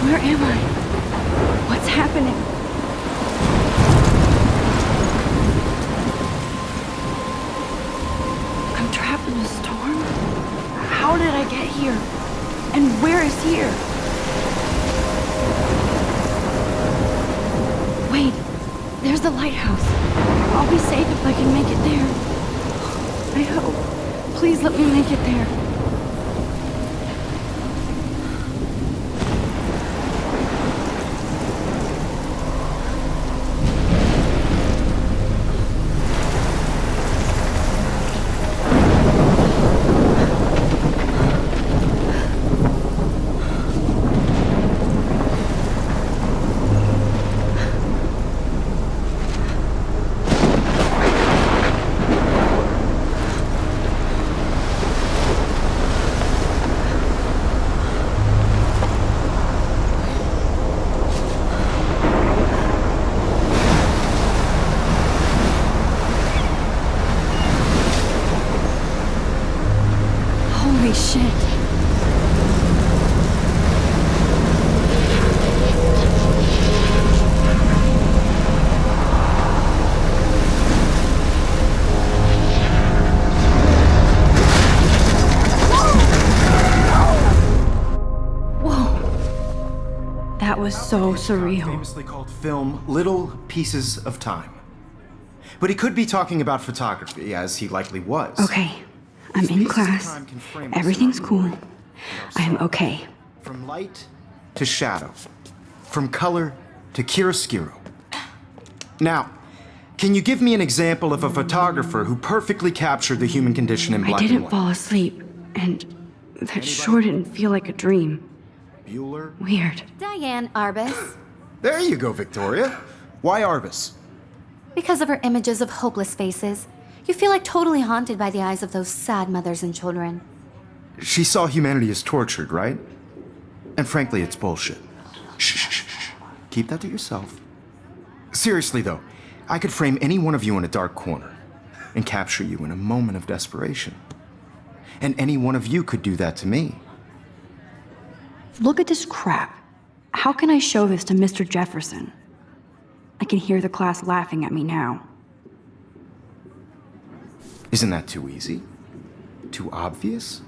Where am I? What's happening? I'm trapped in a storm? How did I get here? And where is here? Wait, there's the lighthouse. I'll be safe if I can make it there. I hope. Please let me make it there. Holy shit. Whoa. That was so surreal. Famously called film Little Pieces of Time. But he could be talking about photography, as he likely was. Okay. I'm in class. Everything's cool. I'm okay. From light to shadow. From color to chiaroscuro. Now, can you give me an example of a photographer who perfectly captured the human condition in black and white? I didn't fall asleep, and that sure didn't feel like a dream. Bueller? Weird. Diane Arbus. There you go, Victoria. Why Arbus? Because of her images of hopeless faces, you feel like totally haunted by the eyes of those sad mothers and children. She saw humanity as tortured, right? And frankly, it's bullshit. Shh. Keep that to yourself. Seriously, though, I could frame any one of you in a dark corner and capture you in a moment of desperation. And any one of you could do that to me. Look at this crap. How can I show this to Mr. Jefferson? I can hear the class laughing at me now. Isn't that too easy? Too obvious?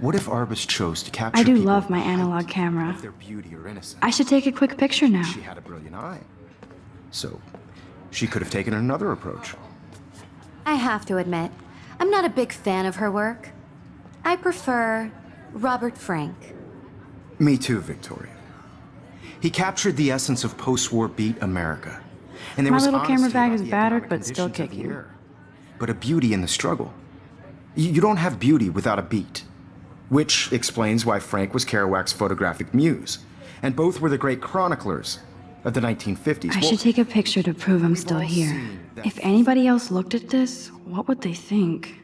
What if Arbus chose to capture I do people love my analog camera. of their beauty or innocence? I should take a quick picture now. She had a brilliant eye. So, she could have taken another approach. I have to admit, I'm not a big fan of her work. I prefer Robert Frank. Me too, Victoria. He captured the essence of post-war beat America. And there My was little camera honesty bag about is the battered, economic but still conditions of the kicking. era. But a beauty in the struggle. You don't have beauty without a beat. Which explains why Frank was Kerouac's photographic muse. and both were the great chroniclers of the 1950s. I should take a picture to prove I'm still all here. seen that- If anybody else looked at this, what would they think?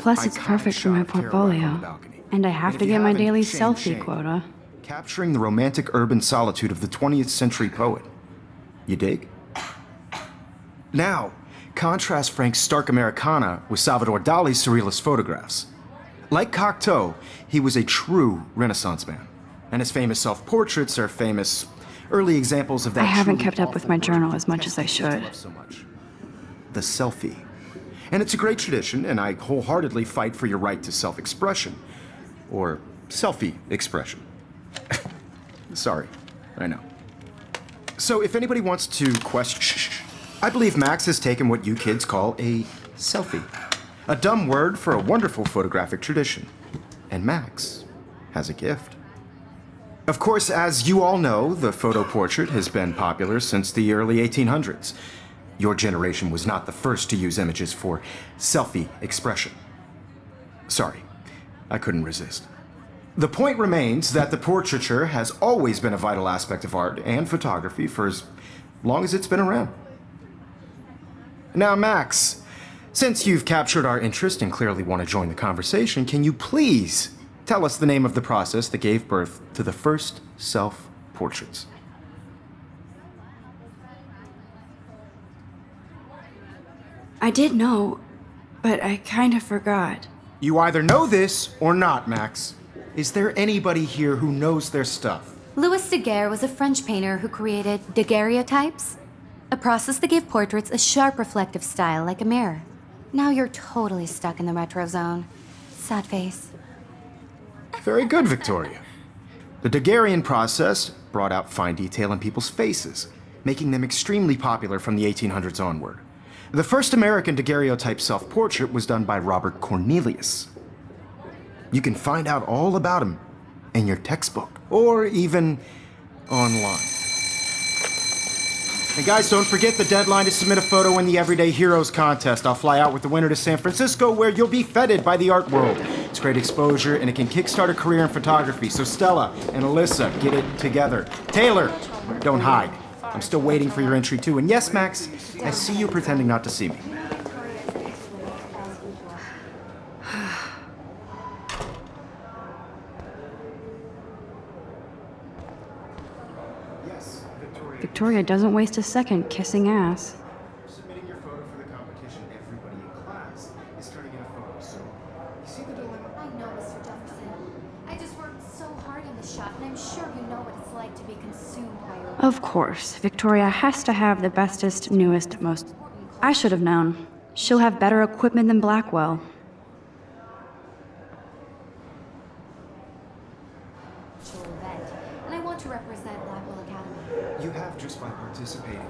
Plus, it's iconic perfect for shot my of Kerouac on the portfolio. balcony. And I have if to you get my haven't, daily shame, selfie shame. quota. Capturing the romantic urban solitude of the 20th century poet. You dig? Now, contrast Frank's stark Americana with Salvador Dali's surrealist photographs. Like Cocteau, he was a true Renaissance man, and his famous self-portraits are famous early examples of that. I haven't truly kept up with awful my word journal as much as I Tess kids should. love so much. The selfie. And it's a great tradition, and I wholeheartedly fight for your right to self-expression. Or selfie expression. Sorry, I know. So if anybody wants to question, I believe Max has taken what you kids call a selfie. A dumb word for a wonderful photographic tradition. And Max has a gift. Of course, as you all know, the photo portrait has been popular since the early 1800s. Your generation was not the first to use images for selfie expression. Sorry, I couldn't resist. The point remains that the portraiture has always been a vital aspect of art and photography for as long as it's been around. Now, Max, since you've captured our interest and clearly want to join the conversation, can you please tell us the name of the process that gave birth to the first self-portraits? I did know, but I kind of forgot. You either know this or not, Max. Is there anybody here who knows their stuff? Louis Daguerre was a French painter who created daguerreotypes, a process that gave portraits a sharp reflective style like a mirror. Now you're totally stuck in the retro zone. Sad face. Very good, Victoria. The Daguerrean process brought out fine detail in people's faces, making them extremely popular from the 1800s onward. The first American daguerreotype self-portrait was done by Robert Cornelius. You can find out all about him in your textbook, or even online. And guys, don't forget the deadline to submit a photo in the Everyday Heroes contest. I'll fly out with the winner to San Francisco, where you'll be feted by the art world. It's great exposure, and it can kickstart a career in photography. So Stella and Alyssa, get it together. Taylor, don't hide. I'm still waiting for your entry too. And yes, Max, I see you pretending not to see me. Victoria doesn't waste a second kissing ass. Submitting your photo for the competition, everybody in class is turning in a photo, so you see the dilemma? I know, Mr. Jefferson. I just worked so hard on the shot, and I'm sure you know what it's like to be consumed by your... Of course, Victoria has to have the bestest, newest, most... I should have known. She'll have better equipment than Blackwell. event, and I want to represent Blackwell Academy. You have just by participating.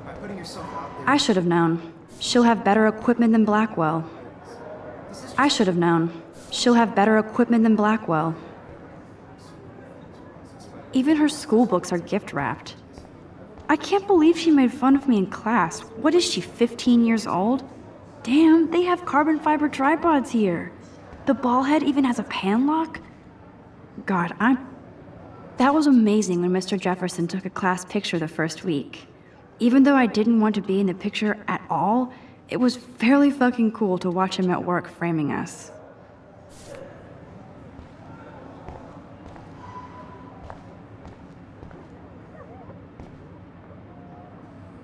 By putting yourself out there. I should have known. She'll have better equipment than Blackwell. I should have known. She'll have better equipment than Blackwell. Even her school books are gift-wrapped. I can't believe she made fun of me in class. What is she, 15 years old? Damn, they have carbon fiber tripods here. The ball head even has a pan lock? God, That was amazing when Mr. Jefferson took a class picture the first week. Even though I didn't want to be in the picture at all, it was fairly fucking cool to watch him at work framing us.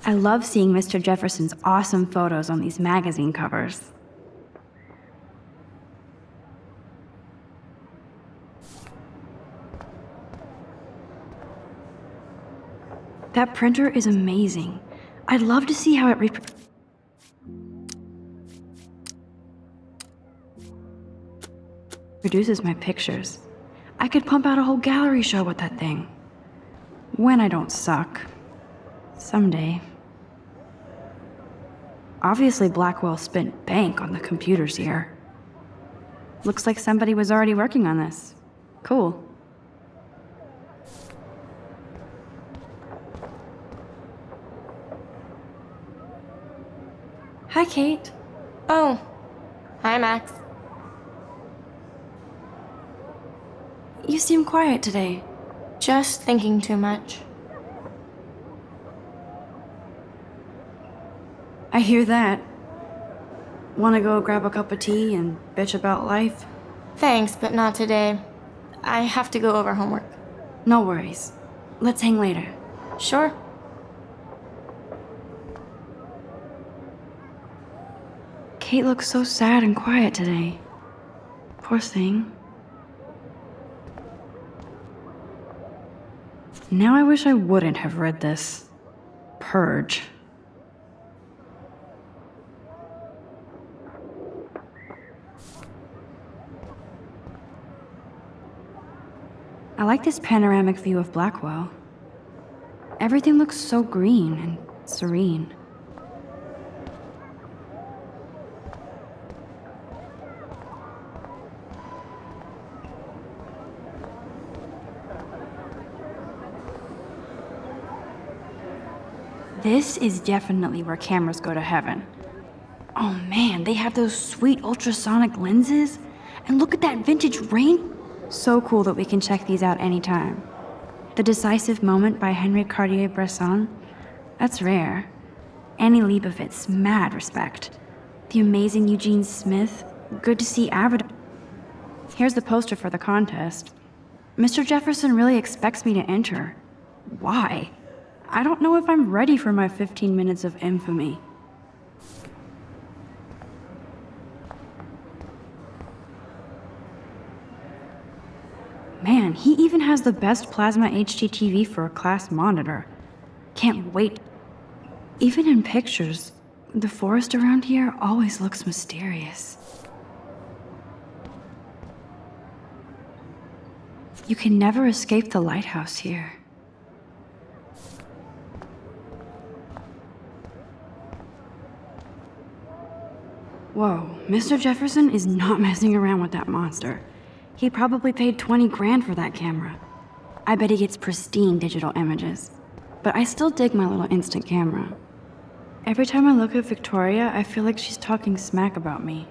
I love seeing Mr. Jefferson's awesome photos on these magazine covers. That printer is amazing. I'd love to see how it reproduces my pictures. I could pump out a whole gallery show with that thing. When I don't suck. Someday. Obviously, Blackwell spent bank on the computers here. Looks like somebody was already working on this. Cool. Hi, Kate. Oh, hi, Max. You seem quiet today. Just thinking too much. I hear that. Wanna go grab a cup of tea and bitch about life? Thanks, but not today. I have to go over homework. No worries. Let's hang later. Sure. Kate looks so sad and quiet today. Poor thing. Now I wish I wouldn't have read this. Purge. I like this panoramic view of Blackwell. Everything looks so green and serene. This is definitely where cameras go to heaven. Oh man, they have those sweet ultrasonic lenses. And look at that vintage rain. So cool that we can check these out anytime. The Decisive Moment by Henry Cartier-Bresson. That's rare. Annie Leibovitz, mad respect. The amazing Eugene Smith. Good to see Avid. Here's the poster for the contest. Mr. Jefferson really expects me to enter. Why? I don't know if I'm ready for my 15 minutes of infamy. Man, he even has the best plasma HDTV for a class monitor. Can't wait. Even in pictures, the forest around here always looks mysterious. You can never escape the lighthouse here. Whoa, Mr. Jefferson is not messing around with that monster. He probably paid 20 grand for that camera. I bet he gets pristine digital images. But I still dig my little instant camera. Every time I look at Victoria, I feel like she's talking smack about me.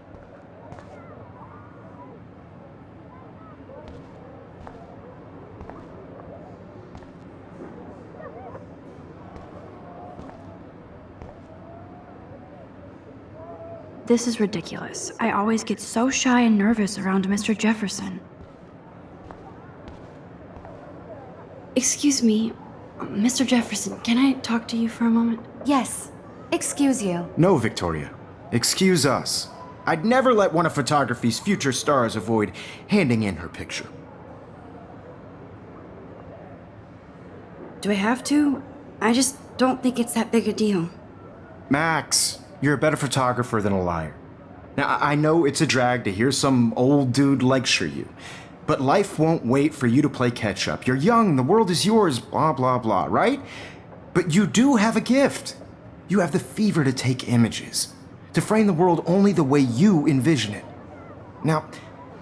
This is ridiculous. I always get so shy and nervous around Mr. Jefferson. Excuse me, Mr. Jefferson, can I talk to you for a moment? Yes. Excuse you. No, Victoria. Excuse us. I'd never let one of photography's future stars avoid handing in her picture. Do I have to? I just don't think it's that big a deal. Max, you're a better photographer than a liar. Now, I know it's a drag to hear some old dude lecture you, but life won't wait for you to play catch up. You're young, the world is yours, blah, blah, blah, right? But you do have a gift. You have the fever to take images, to frame the world only the way you envision it. Now,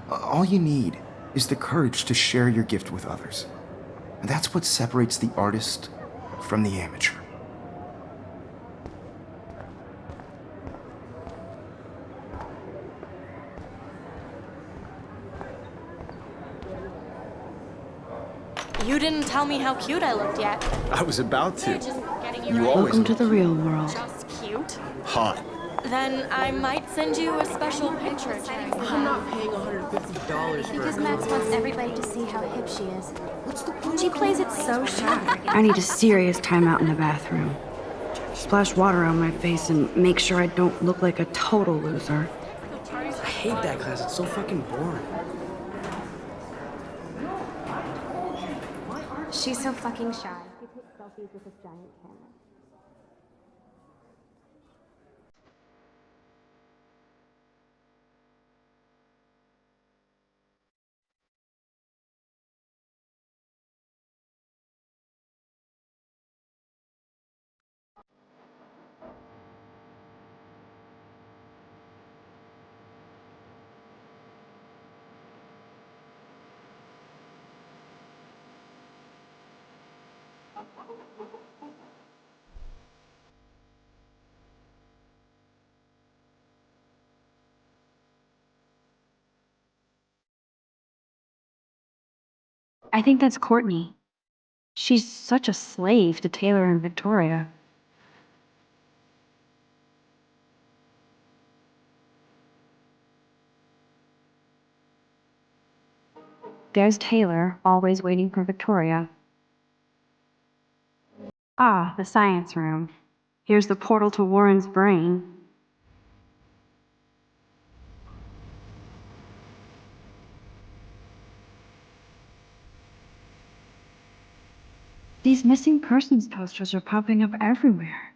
all you need is the courage to share your gift with others. And that's what separates the artist from the amateur. You didn't tell me how cute I looked yet. I was about to. Just getting you You right. always Welcome to the real world. Just cute. hot. Then I might send you a special picture. I'm not paying $150 for Because Max wants everybody to see how hip she is. She plays it so shy. I need a serious timeout in the bathroom. Splash water on my face and make sure I don't look like a total loser. I hate that class. It's so fucking boring. She's so fucking shy. She takes selfies with this giant camera. I think that's Courtney. She's such a slave to Taylor and Victoria. There's Taylor, always waiting for Victoria. Ah, the science room. Here's the portal to Warren's brain. These missing persons posters are popping up everywhere.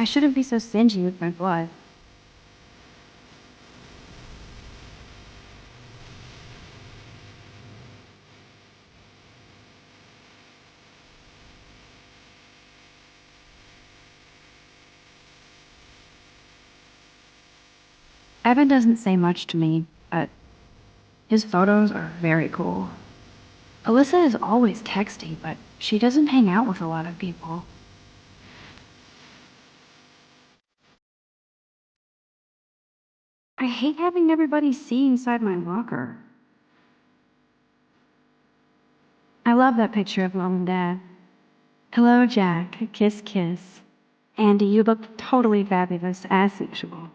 I shouldn't be so stingy with my blood. Evan doesn't say much to me, but his photos are very cool. Alyssa is always texting, but she doesn't hang out with a lot of people. I hate having everybody see inside my locker. I love that picture of Mom and Dad. Hello, Jack. Kiss, kiss. Andy, you look totally fabulous, as usual.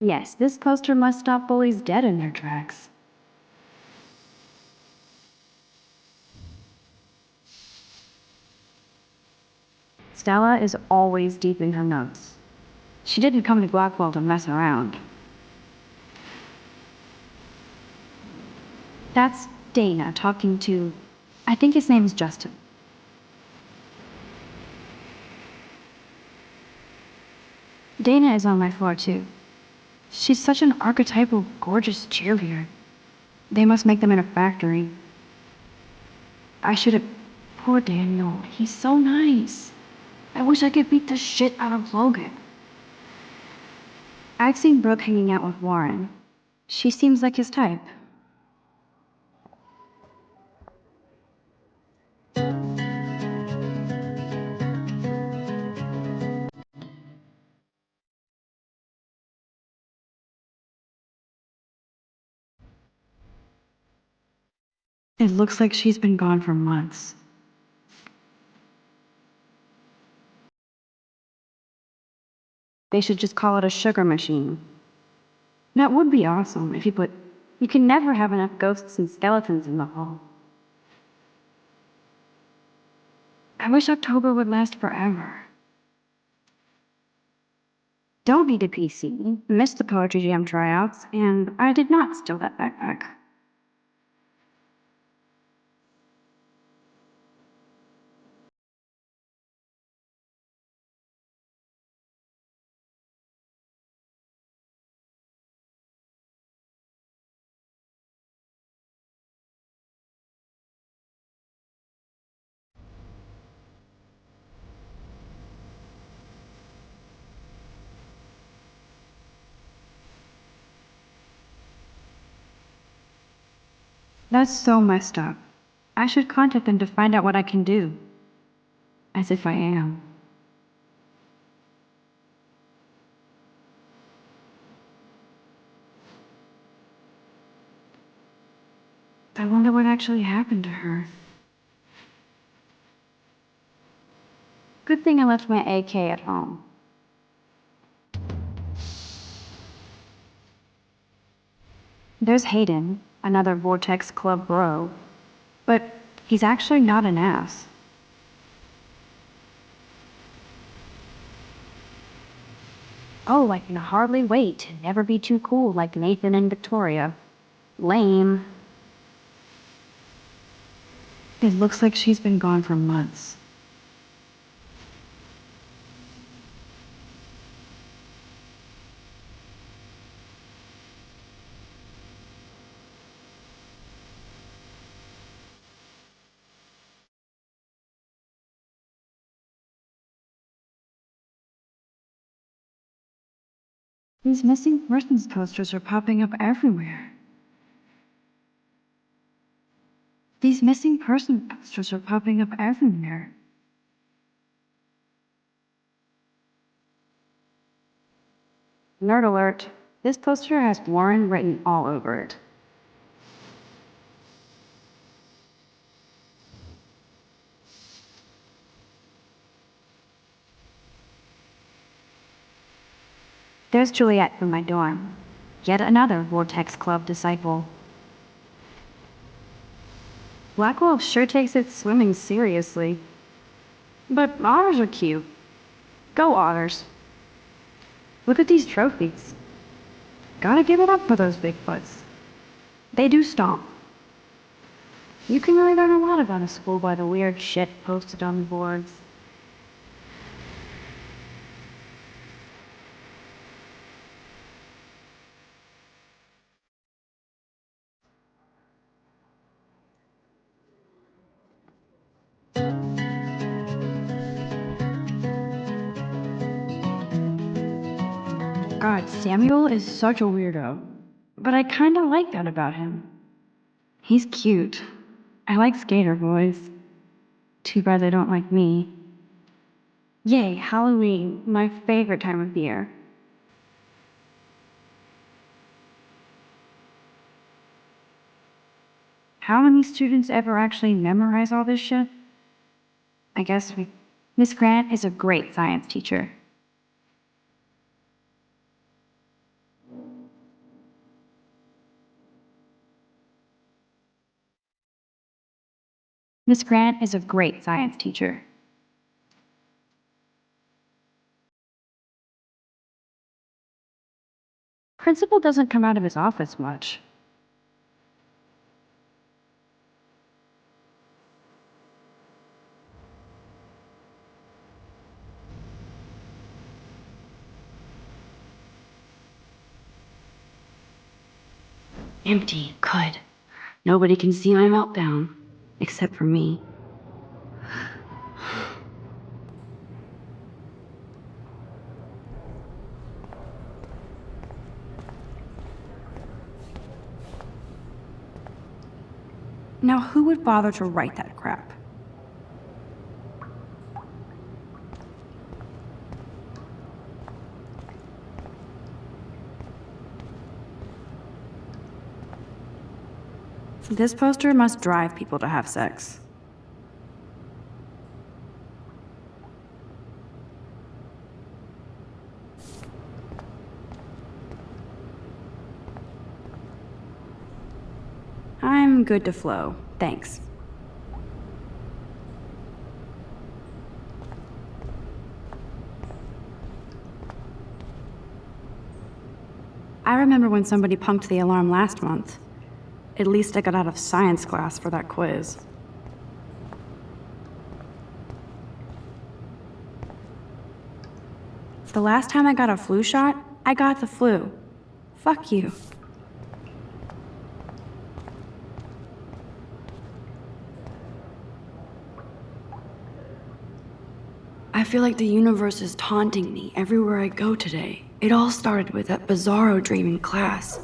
Yes, this poster must stop bullies dead in their tracks. Stella is always deep in her notes. She didn't come to Blackwell to mess around. That's Dana talking to, I think his name's Justin. Dana is on my floor too. She's such an archetypal, gorgeous cheerleader. They must make them in a factory. I should have... Poor Daniel. He's so nice. I wish I could beat the shit out of Logan. I've seen Brooke hanging out with Warren. She seems like his type. It looks like she's been gone for months. They should just call it a sugar machine. That would be awesome if you put... You can never have enough ghosts and skeletons in the hall. I wish October would last forever. Don't need a PC, missed the Poetry Jam tryouts, and I did not steal that backpack. That's so messed up. I should contact them to find out what I can do. As if I am. I wonder what actually happened to her. Good thing I left my AK at home. There's Hayden, another Vortex Club bro. But he's actually not an ass. Oh, I can hardly wait to never be too cool like Nathan and Victoria. Lame. It looks like she's been gone for months. These missing persons posters are popping up everywhere. These missing person posters are popping up everywhere. Nerd alert. This poster has Warren written all over it. There's Juliet from my dorm. Yet another Vortex Club disciple. Blackwell sure takes its swimming seriously. But otters are cute. Go otters. Look at these trophies. Gotta give it up for those Bigfoots. They do stomp. You can really learn a lot about a school by the weird shit posted on the boards. God, Samuel is such a weirdo. But I kinda like that about him. He's cute. I like skater boys. Too bad they don't like me. Yay, Halloween, my favorite time of year. How many students ever actually memorize all this shit? I guess Miss Grant is a great science teacher. Miss Grant is a great science teacher. Principal doesn't come out of his office much. Empty, good. Nobody can see my meltdown, except for me. Now, who would bother to write that crap? This poster must drive people to have sex. I'm good to flow, thanks. I remember when somebody punked the alarm last month. At least I got out of science class for that quiz. The last time I got a flu shot, I got the flu. Fuck you. I feel like the universe is taunting me everywhere I go today. It all started with that bizarro dream in class.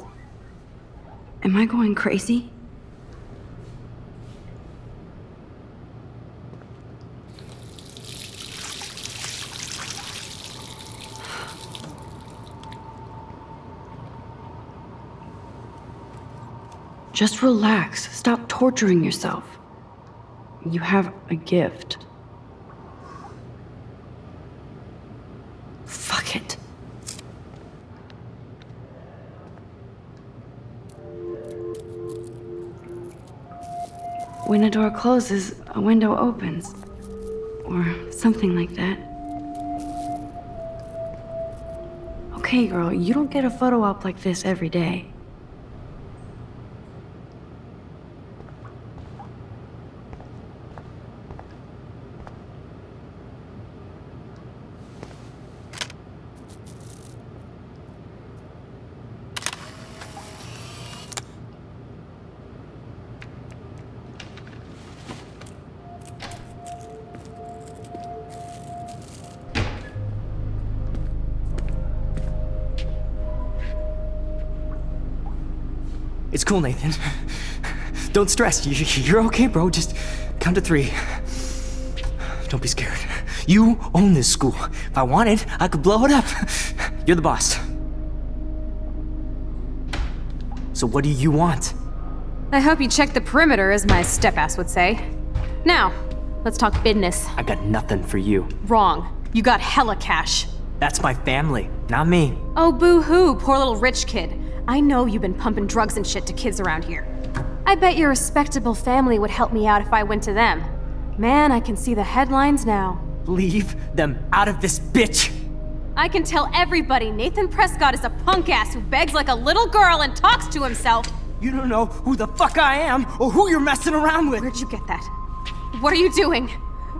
Am I going crazy? Just relax. Stop torturing yourself. You have a gift. Fuck it. When a door closes, a window opens. Or something like that. Okay, girl, you don't get a photo op like this every day. It's cool, Nathan. Don't stress. You're okay, bro. Just count to 3. Don't be scared. You own this school. If I wanted, I could blow it up. You're the boss. So what do you want? I hope you checked the perimeter, as my step-ass would say. Now, let's talk business. I got nothing for you. Wrong. You got hella cash. That's my family, not me. Oh, boo-hoo, poor little rich kid. I know you've been pumping drugs and shit to kids around here. I bet your respectable family would help me out if I went to them. Man, I can see the headlines now. Leave them out of this bitch! I can tell everybody Nathan Prescott is a punk ass who begs like a little girl and talks to himself. You don't know who the fuck I am or who you're messing around with. Where'd you get that? What are you doing?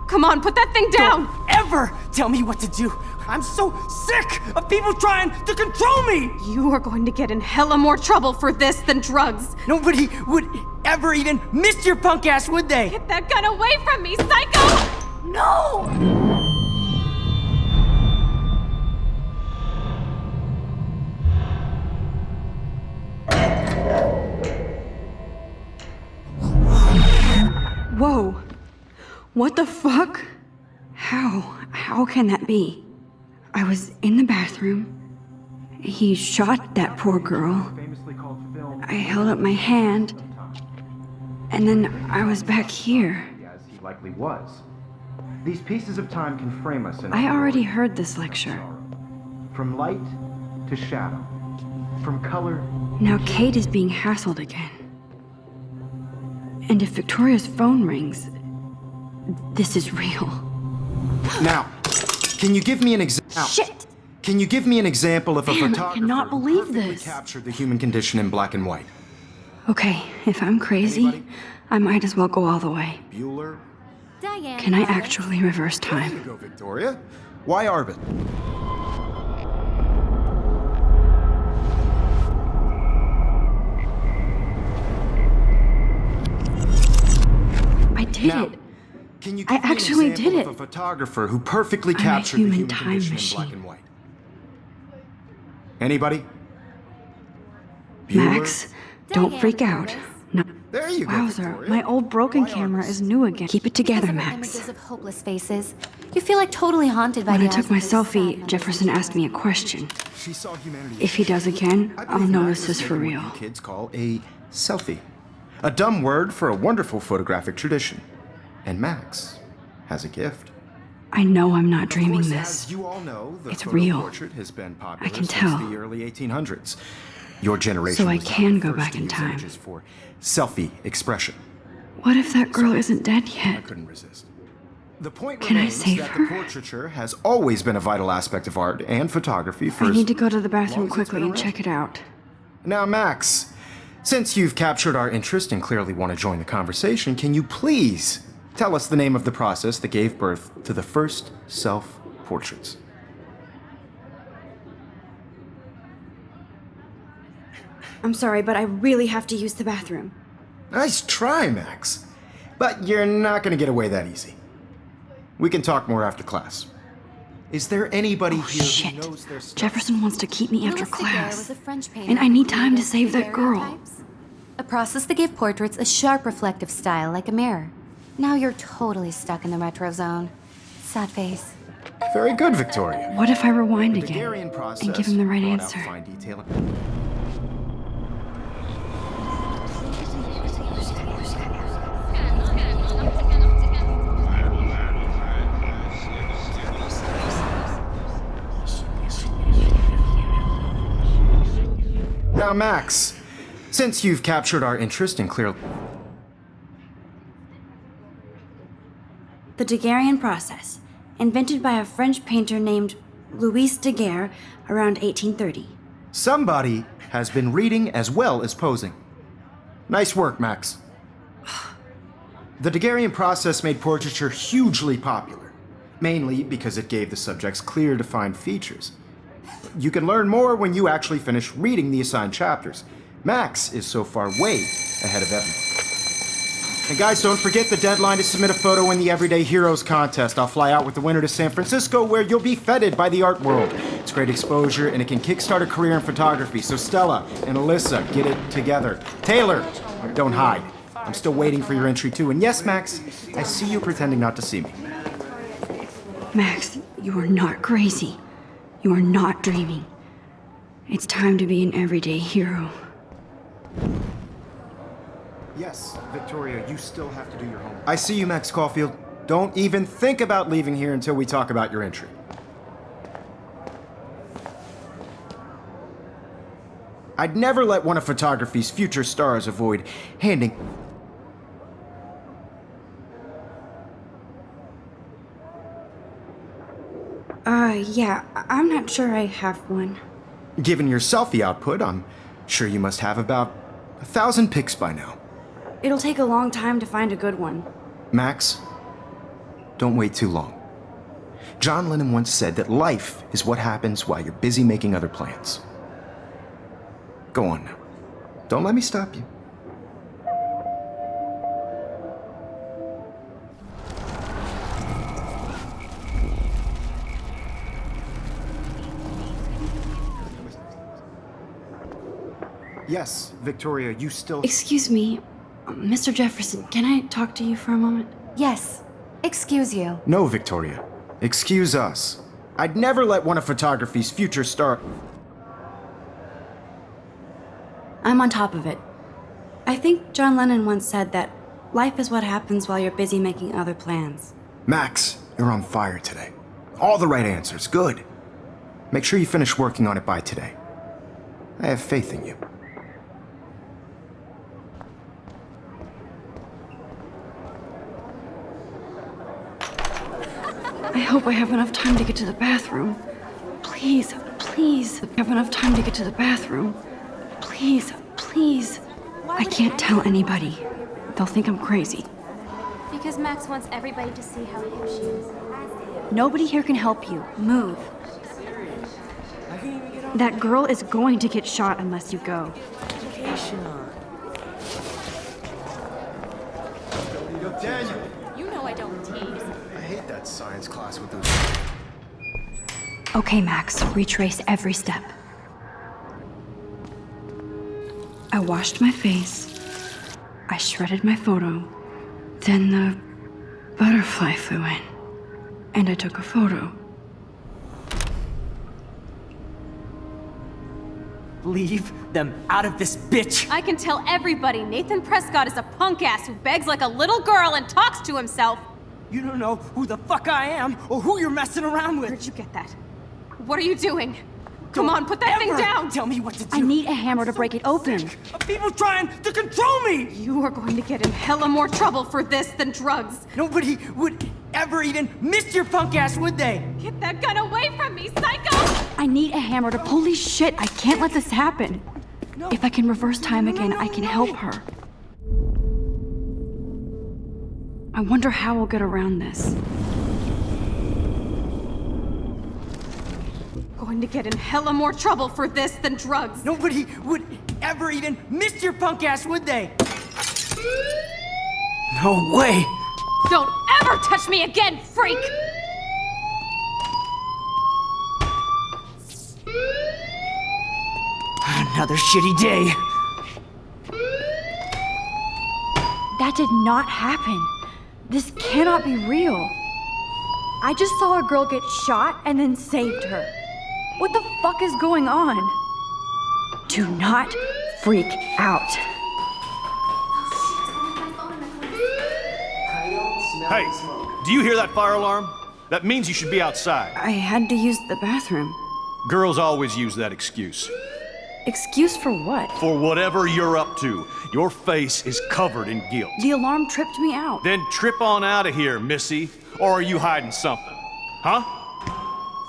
Come on, put that thing down! Don't ever tell me what to do. I'm so sick of people trying to control me! You are going to get in hella more trouble for this than drugs. Nobody would ever even miss your punk ass, would they? Get that gun away from me, psycho! No! Whoa. What the fuck? How can that be? I was in the bathroom. He shot that poor girl. I held up my hand. And then I was back here. As he likely was. These pieces of time can frame us in I already heard this lecture. from light to shadow, from color. Now Kate is being hassled again. And if Victoria's phone rings, this is real. Now, can you give me an example? Shit! Can you give me an example of a Man, I photographer cannot who believe perfectly this. captured the human condition in black and white? Okay, if I'm crazy, Anybody? I might as well go all the way. Bueller? Diane. Can I Alex. actually reverse There you time? go, Victoria. Why Arbit? I did Now, it. can you I give me an actually example did of it. a photographer who perfectly I'm a captured the human human time condition in machine. black and white? Anybody? Bueller? Max, don't Diane freak out. Alex. No. There you go, Wowzer, Victoria. my old broken Why camera Arbit? is new again. Keep it together, Because of the Max. images of hopeless faces. You feel like totally haunted by When the I took my eyes of those sad selfie, members Jefferson of the asked me a question. She saw humanity. If he does again, I I'll believe know Max this has is for taken real. what you kids call a selfie. A dumb word for a wonderful photographic tradition. And Max has a gift. I know I'm not Of dreaming course, this. As you all know, the It's photo real. portrait has been popular I can since tell. the early 1800s. Your generation So I was not can the go first back to in use time. images for selfie expression. What if that girl isn't dead I yet? couldn't resist. The point Can I remains save that her? the portraiture has always been a vital aspect of art and photography for I as need to go to the long bathroom as it's quickly been and around. check it out. Now, Max, since you've captured our interest and clearly want to join the conversation, can you please tell us the name of the process that gave birth to the first self-portraits? I'm sorry, but I really have to use the bathroom. Nice try, Max. But you're not going to get away that easy. We can talk more after class. Is there anybody Oh, here shit. who knows their stuff? Jefferson wants to keep me after Louis Daguerre class. was a French painter And I who need time to created save that girl. daguerreotypes, a process that gave portraits a sharp reflective style like a mirror. Now you're totally stuck in the retro zone. Sad face. Very good, Victoria. What if I rewind The again Daguerrean process and give him the right brought out answer? fine detail. Now, Max, since you've captured our interest and clearly... The Daguerrean process, invented by a French painter named Louis Daguerre around 1830. Somebody has been reading as well as posing. Nice work, Max. The Daguerrean process made portraiture hugely popular, mainly because it gave the subjects clear, defined features. You can learn more when you actually finish reading the assigned chapters. Max is so far way ahead of everyone. And guys, don't forget the deadline to submit a photo in the Everyday Heroes contest. I'll fly out with the winner to San Francisco, where you'll be feted by the art world. It's great exposure, and it can kickstart a career in photography. So Stella and Alyssa, get it together. Taylor, don't hide. I'm still waiting for your entry too. And yes, Max, I see you pretending not to see me. Max, you are not crazy. You are not dreaming. It's time to be an everyday hero. Yes, Victoria, you still have to do your homework. I see you, Max Caulfield. Don't even think about leaving here until we talk about your entry. I'd never let one of photography's future stars avoid handing... Yeah, I'm not sure I have one. Given your selfie output, I'm sure you must have about 1,000 pics by now. It'll take a long time to find a good one. Max, don't wait too long. John Lennon once said that life is what happens while you're busy making other plans. Go on now. Don't let me stop you. Yes, Victoria, you still... Excuse me, Mr. Jefferson, can I talk to you for a moment? Yes. Excuse you. No, Victoria. Excuse us. I'd never let one of photography's future star... I'm on top of it. I think John Lennon once said that life is what happens while you're busy making other plans. Max, you're on fire today. All the right answers. Good. Make sure you finish working on it by today. I have faith in you. I hope I have enough time to get to the bathroom. Please, please, have enough time to get to the bathroom. Please, please. I can't tell anybody. They'll think I'm crazy. Because Max wants everybody to see how hip she is. Nobody here can help you. Move. That girl is going to get shot unless you go. Daniel! You know I don't tease. I hate that science class with those... Okay, Max, retrace every step. I washed my face. I shredded my photo. Then the butterfly flew in. And I took a photo. Leave them out of this bitch! I can tell everybody Nathan Prescott is a punk ass who begs like a little girl and talks to himself. You don't know who the fuck I am or who you're messing around with. Where'd you get that? What are you doing? Come on, put that thing down! Tell me what to do. I need a hammer to break it open. Of people trying to control me! You are going to get in hella more trouble for this than drugs. Nobody would ever even miss your punk ass, would they? Get that gun away from me, psycho! I need a hammer to... Holy shit, I can't let this happen. No. If I can reverse time again, I can help her. I wonder how we'll get around this. Going to get in hella more trouble for this than drugs. Nobody would ever even miss your punk ass, would they? No way! Don't ever touch me again, freak! Another shitty day. That did not happen. This cannot be real. I just saw a girl get shot and then saved her. What the fuck is going on? Do not freak out. Hey, do you hear that fire alarm? That means you should be outside. I had to use the bathroom. Girls always use that excuse. Excuse for what? For whatever you're up to, your face is covered in guilt. The alarm tripped me out. Then trip on out of here, Missy. Or are you hiding something? Huh?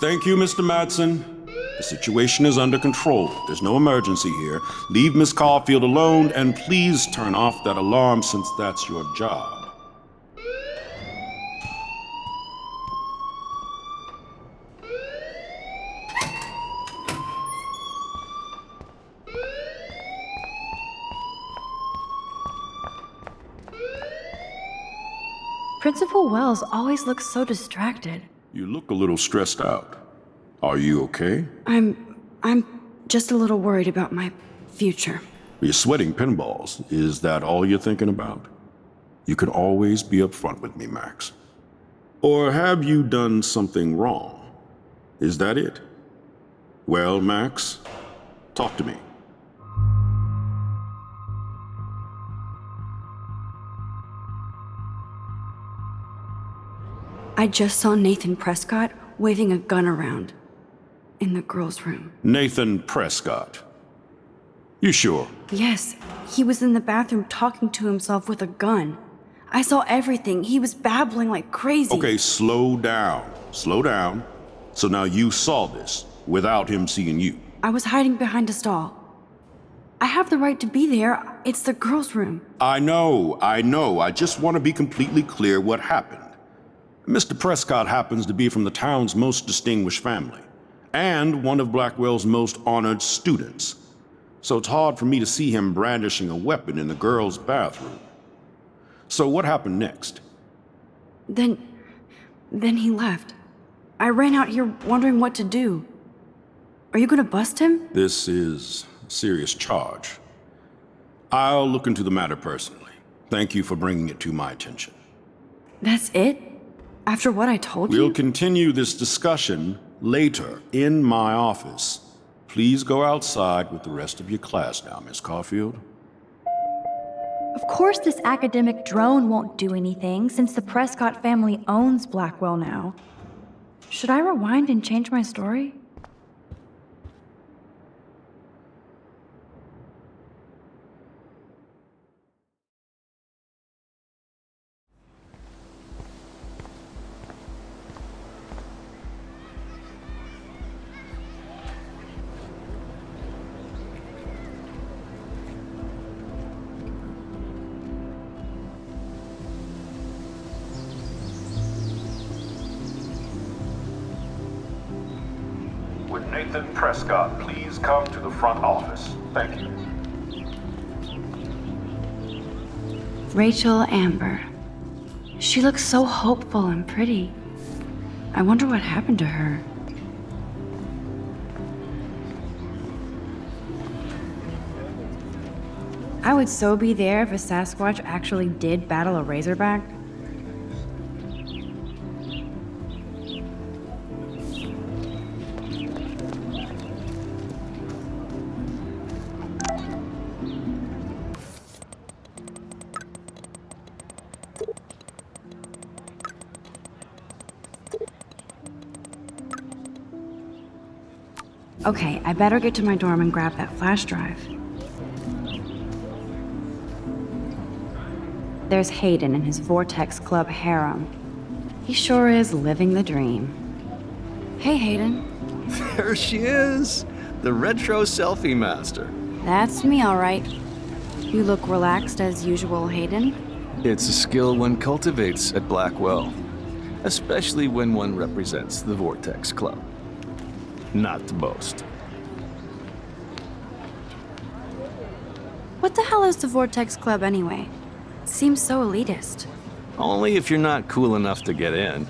Thank you, Mr. Madsen. The situation is under control. There's no emergency here. Leave Miss Caulfield alone, and please turn off that alarm since that's your job. Principal Wells always looks so distracted. You look a little stressed out. Are you okay? I'm just a little worried about my future. You're sweating pinballs. Is that all you're thinking about? You can always be upfront with me, Max. Or have you done something wrong? Is that it? Well, Max, talk to me. I just saw Nathan Prescott waving a gun around in the girls' room. Nathan Prescott. You sure? Yes, he was in the bathroom talking to himself with a gun. I saw everything. He was babbling like crazy. Okay, slow down. Slow down. So now you saw this without him seeing you. I was hiding behind a stall. I have the right to be there. It's the girls' room. I know. I just want to be completely clear what happened. Mr. Prescott happens to be from the town's most distinguished family, and one of Blackwell's most honored students. So it's hard for me to see him brandishing a weapon in the girls' bathroom. So what happened next? Then he left. I ran out here wondering what to do. Are you gonna bust him? This is a serious charge. I'll look into the matter personally. Thank you for bringing it to my attention. That's it? After what I told you? We'll continue this discussion later in my office. Please go outside with the rest of your class now, Miss Caulfield. Of course this academic drone won't do anything since the Prescott family owns Blackwell now. Should I rewind and change my story? Would Nathan Prescott please come to the front office? Thank you. Rachel Amber. She looks so hopeful and pretty. I wonder what happened to her. I would so be there if a Sasquatch actually did battle a Razorback. Okay, I better get to my dorm and grab that flash drive. There's Hayden and his Vortex Club harem. He sure is living the dream. Hey, Hayden. There she is, the retro selfie master. That's me, all right. You look relaxed as usual, Hayden. It's a skill one cultivates at Blackwell, especially when one represents the Vortex Club. Not to boast. What the hell is the Vortex Club anyway? Seems so elitist. Only if you're not cool enough to get in.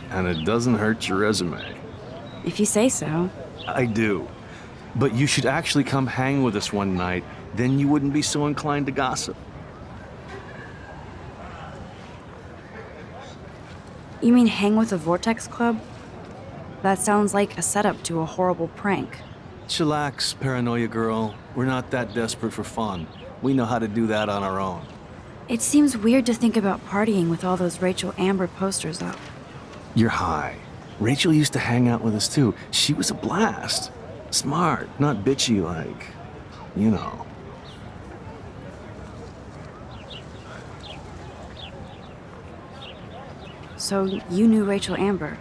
And it doesn't hurt your resume. If you say so. I do. But you should actually come hang with us one night, then you wouldn't be so inclined to gossip. You mean hang with the Vortex Club? That sounds like a setup to a horrible prank. Chillax, paranoia girl. We're not that desperate for fun. We know how to do that on our own. It seems weird to think about partying with all those Rachel Amber posters up. You're high. Rachel used to hang out with us too. She was a blast. Smart, not bitchy like, you know. So you knew Rachel Amber?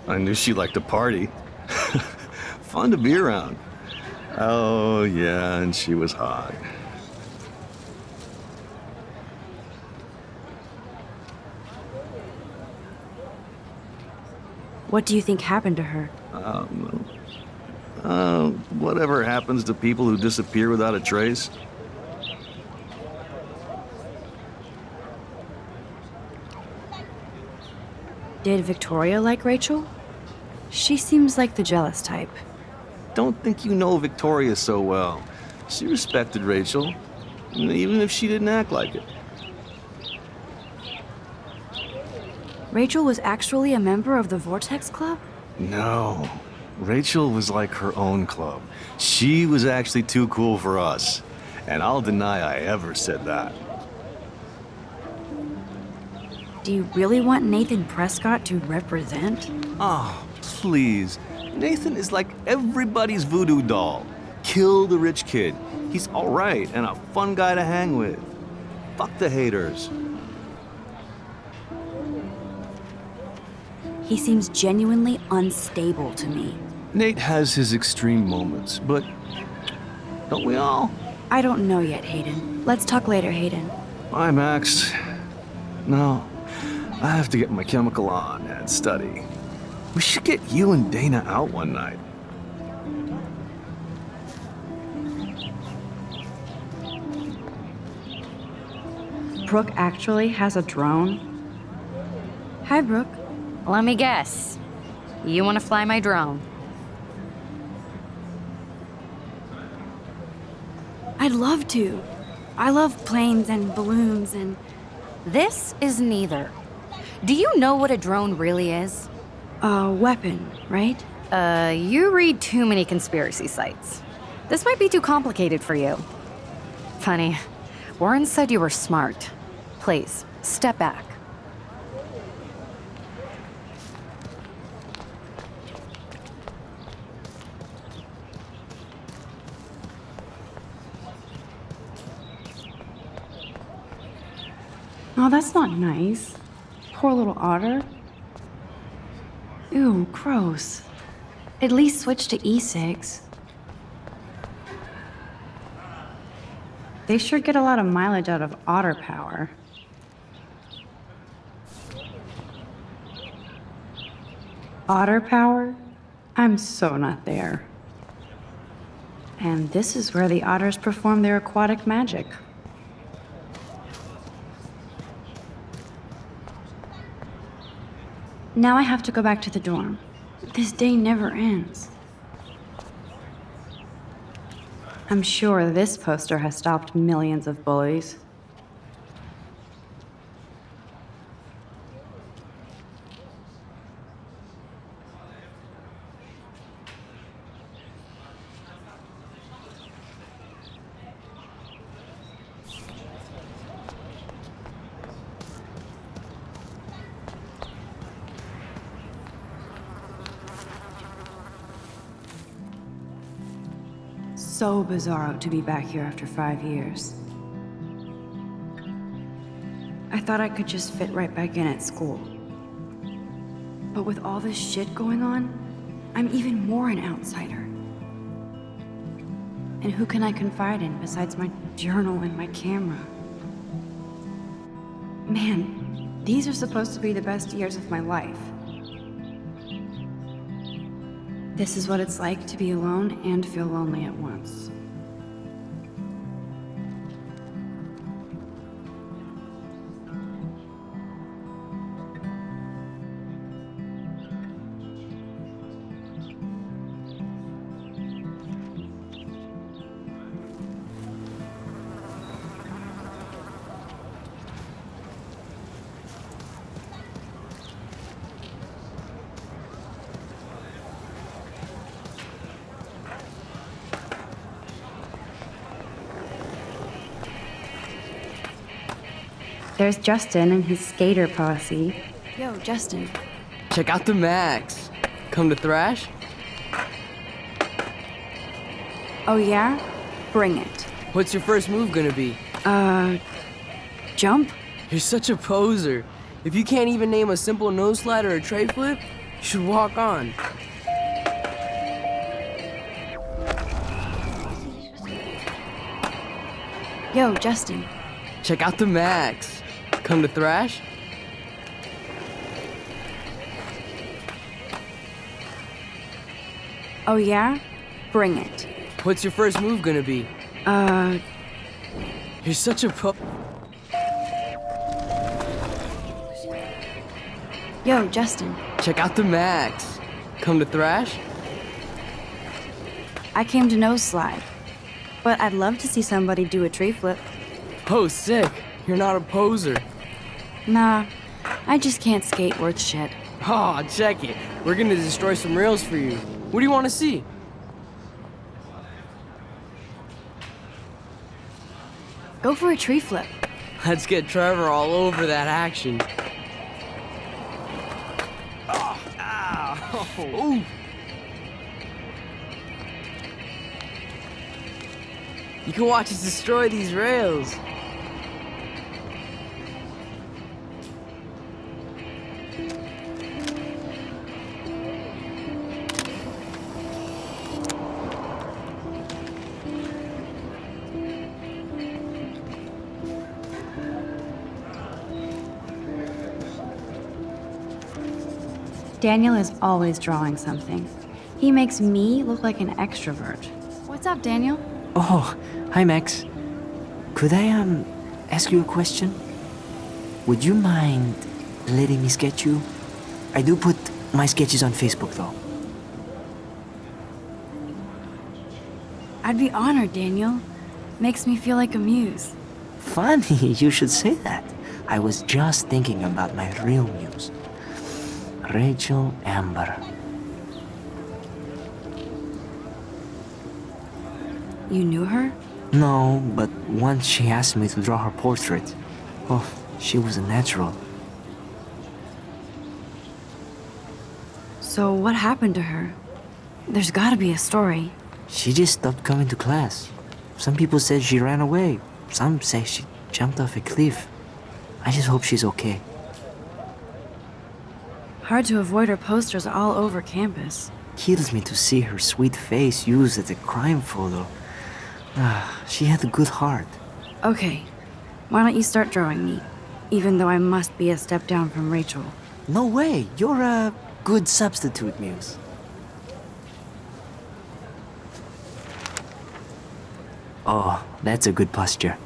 I knew she liked to party. Fun to be around. Oh, yeah, and she was hot. What do you think happened to her? Whatever happens to people who disappear without a trace. Did Victoria like Rachel? She seems like the jealous type. Don't think you know Victoria so well. She respected Rachel, even if she didn't act like it. Rachel was actually a member of the Vortex Club? No. Rachel was like her own club. She was actually too cool for us. And I'll deny I ever said that. Do you really want Nathan Prescott to represent? Oh, please. Nathan is like everybody's voodoo doll. Kill the rich kid. He's alright and a fun guy to hang with. Fuck the haters. He seems genuinely unstable to me. Nate has his extreme moments, but don't we all? I don't know yet, Hayden. Let's talk later, Hayden. Bye, Max. No, I have to get my chemical on and study. We should get you and Dana out one night. Brooke actually has a drone? Hi, Brooke. Let me guess. You want to fly my drone? I'd love to. I love planes and balloons and... This is neither. Do you know what a drone really is? A weapon, right? You read too many conspiracy sites. This might be too complicated for you. Funny, Warren said you were smart. Please, step back. Oh, that's not nice. Poor little otter. Ew, gross. At least switch to e-cigs. They sure get a lot of mileage out of otter power. Otter power? I'm so not there. And this is where the otters perform their aquatic magic. Now I have to go back to the dorm. This day never ends. I'm sure this poster has stopped millions of bullies. So bizarro to be back here after 5 years. I thought I could just fit right back in at school. But with all this shit going on, I'm even more an outsider. And who can I confide in besides my journal and my camera? Man, these are supposed to be the best years of my life. This is what it's like to be alone and feel lonely at once. There's Justin and his skater posse. Yo, Justin. Check out the Max. Come to thrash? Oh yeah? Bring it. What's your first move gonna be? Jump? You're such a poser. If you can't even name a simple nose slide or a tray flip, you should walk on. Yo, Justin. Check out the Max. Come to thrash? Oh yeah? Bring it. What's your first move gonna be? You're such a Yo, Justin. Check out the Max. Come to thrash? I came to nose slide. But I'd love to see somebody do a tree flip. Oh, sick. You're not a poser. Nah, I just can't skate worth shit. Aw, check it. We're gonna destroy some rails for you. What do you want to see? Go for a tree flip. Let's get Trevor all over that action. Ooh. You can watch us destroy these rails. Daniel is always drawing something. He makes me look like an extrovert. What's up, Daniel? Oh, hi, Max. Could I, ask you a question? Would you mind letting me sketch you? I do put my sketches on Facebook, though. I'd be honored, Daniel. Makes me feel like a muse. Funny, you should say that. I was just thinking about my real muse. Rachel Amber. You knew her? No, but once she asked me to draw her portrait. Oh, she was a natural. So what happened to her? There's gotta be a story. She just stopped coming to class. Some people said she ran away. Some say she jumped off a cliff. I just hope she's okay. Hard to avoid her posters all over campus. Kills me to see her sweet face used as a crime photo. She had a good heart. Okay, why don't you start drawing me? Even though I must be a step down from Rachel. No way, you're a good substitute, Muse. Oh, that's a good posture.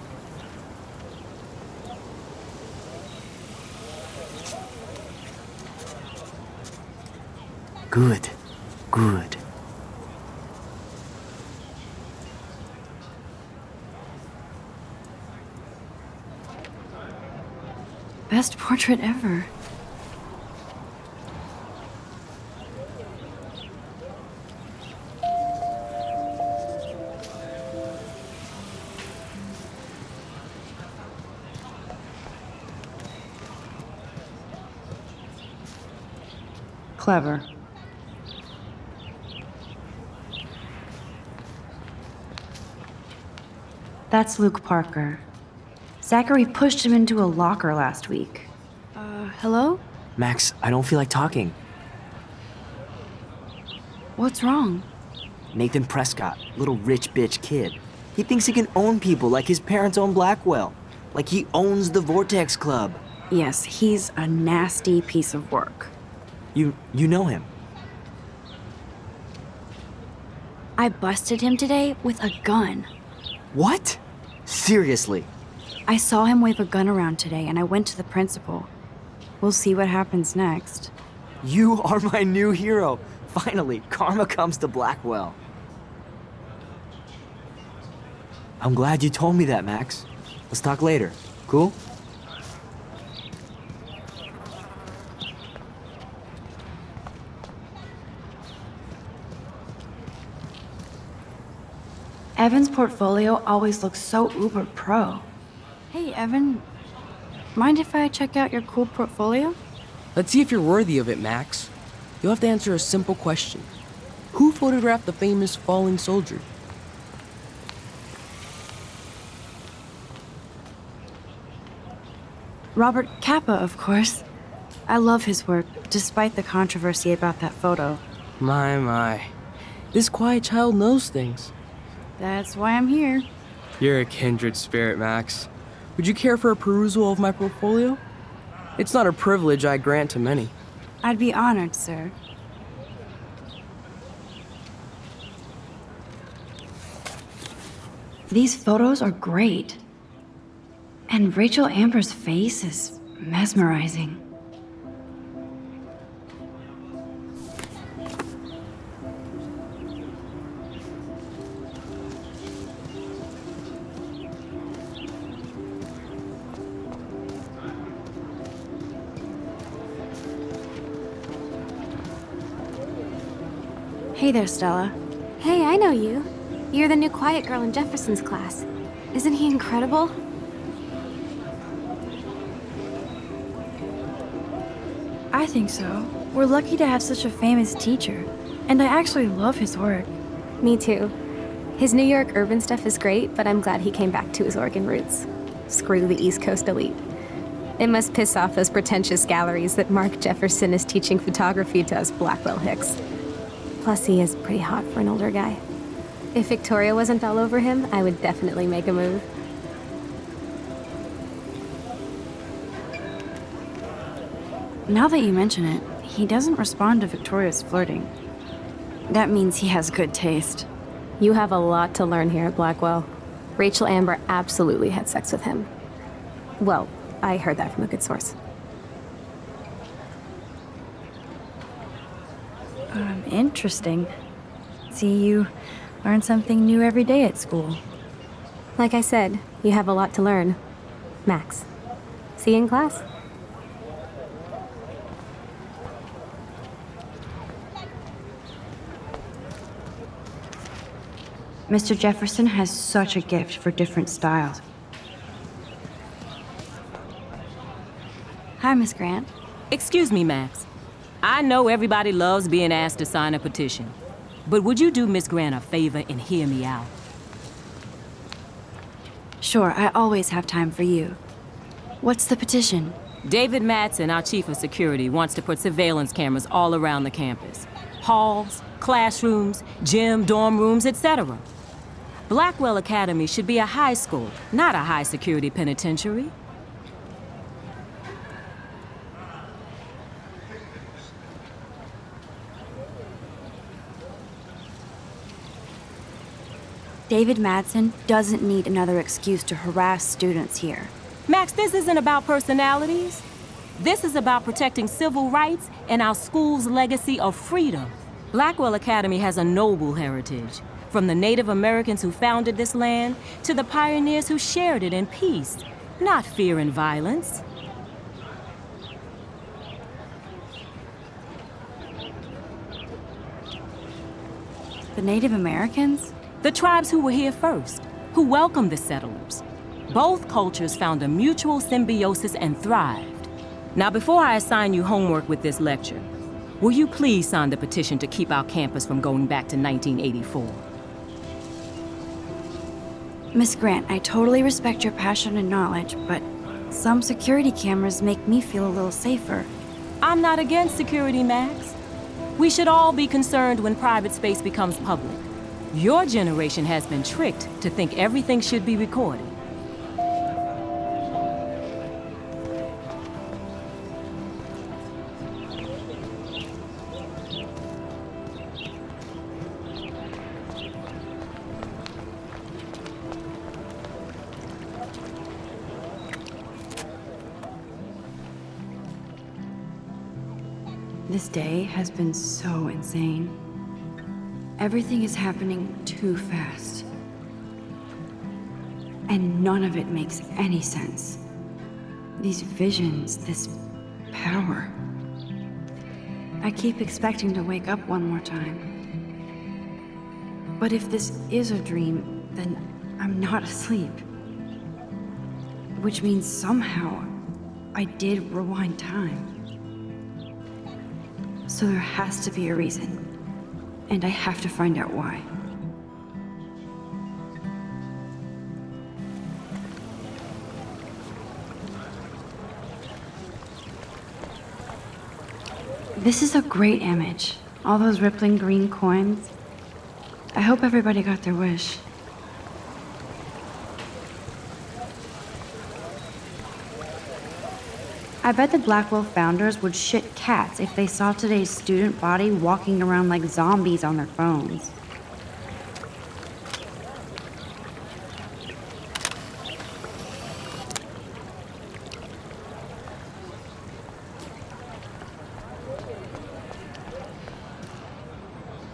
Good, good. Best portrait ever. Clever. That's Luke Parker. Zachary pushed him into a locker last week. Hello? Max, I don't feel like talking. What's wrong? Nathan Prescott, little rich bitch kid. He thinks he can own people like his parents own Blackwell. Like he owns the Vortex Club. Yes, he's a nasty piece of work. You know him? I busted him today with a gun. What? Seriously? I saw him wave a gun around today and I went to the principal. We'll see what happens next. You are my new hero. Finally, karma comes to Blackwell. I'm glad you told me that, Max. Let's talk later. Cool? Evan's portfolio always looks so uber pro. Hey, Evan. Mind if I check out your cool portfolio? Let's see if you're worthy of it, Max. You'll have to answer a simple question. Who photographed the famous falling soldier? Robert Capa, of course. I love his work, despite the controversy about that photo. My. This quiet child knows things. That's why I'm here. You're a kindred spirit, Max. Would you care for a perusal of my portfolio? It's not a privilege I grant to many. I'd be honored, sir. These photos are great. And Rachel Amber's face is mesmerizing. Hey there, Stella. Hey, I know you. You're the new quiet girl in Jefferson's class. Isn't he incredible? I think so. We're lucky to have such a famous teacher. And I actually love his work. Me too. His New York urban stuff is great, but I'm glad he came back to his Oregon roots. Screw the East Coast elite. It must piss off those pretentious galleries that Mark Jefferson is teaching photography to us Blackwell hicks. Plus, he is pretty hot for an older guy. If Victoria wasn't all over him, I would definitely make a move. Now that you mention it, he doesn't respond to Victoria's flirting. That means he has good taste. You have a lot to learn here at Blackwell. Rachel Amber absolutely had sex with him. Well, I heard that from a good source. Interesting. See, you learn something new every day at school. Like I said, you have a lot to learn. Max. See you in class. Mr. Jefferson has such a gift for different styles. Hi, Miss Grant. Excuse me, Max. I know everybody loves being asked to sign a petition, but would you do Miss Grant a favor and hear me out? Sure, I always have time for you. What's the petition? David Matson, our chief of security, wants to put surveillance cameras all around the campus. Halls, classrooms, gym, dorm rooms, etc. Blackwell Academy should be a high school, not a high-security penitentiary. David Madsen doesn't need another excuse to harass students here. Max, this isn't about personalities. This is about protecting civil rights and our school's legacy of freedom. Blackwell Academy has a noble heritage, from the Native Americans who founded this land to the pioneers who shared it in peace, not fear and violence. The Native Americans? The tribes who were here first, who welcomed the settlers. Both cultures found a mutual symbiosis and thrived. Now, before I assign you homework with this lecture, will you please sign the petition to keep our campus from going back to 1984? Miss Grant, I totally respect your passion and knowledge, but some security cameras make me feel a little safer. I'm not against security, Max. We should all be concerned when private space becomes public. Your generation has been tricked to think everything should be recorded. This day has been so insane. Everything is happening too fast. And none of it makes any sense. These visions, this power. I keep expecting to wake up one more time. But if this is a dream, then I'm not asleep. Which means somehow I did rewind time. So there has to be a reason. And I have to find out why. This is a great image. All those rippling green coins. I hope everybody got their wish. I bet the Blackwell founders would shit cats if they saw today's student body walking around like zombies on their phones.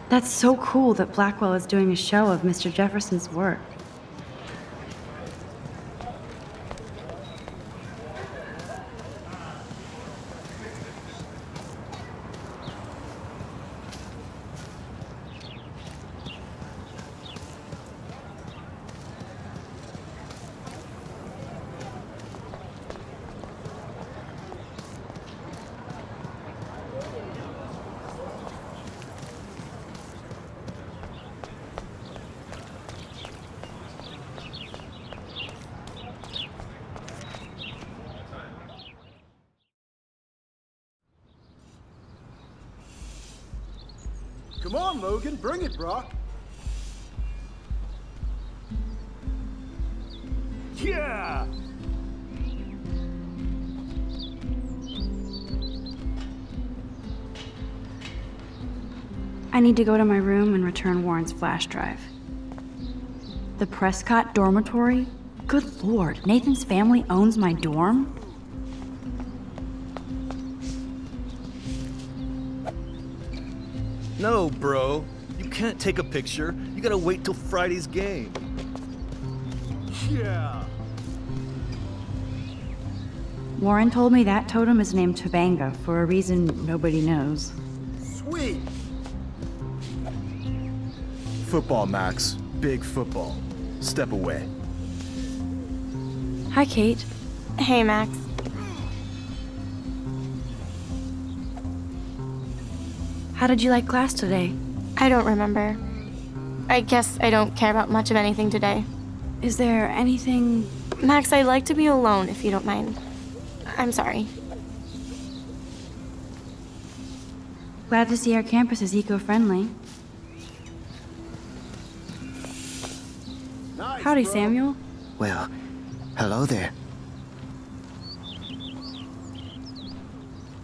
That's so cool that Blackwell is doing a show of Mr. Jefferson's work. Come on, Logan, bring it, Brock. Yeah! I need to go to my room and return Warren's flash drive. The Prescott dormitory? Good lord, Nathan's family owns my dorm? No, bro. You can't take a picture. You gotta wait till Friday's game. Yeah! Warren told me that totem is named Tobanga for a reason nobody knows. Sweet. Football, Max. Big football. Step away. Hi, Kate. Hey, Max. How did you like class today? I don't remember. I guess I don't care about much of anything today. Is there anything... Max, I'd like to be alone if you don't mind. I'm sorry. Glad to see our campus is eco-friendly. Nice, Howdy, bro. Samuel. Well, hello there.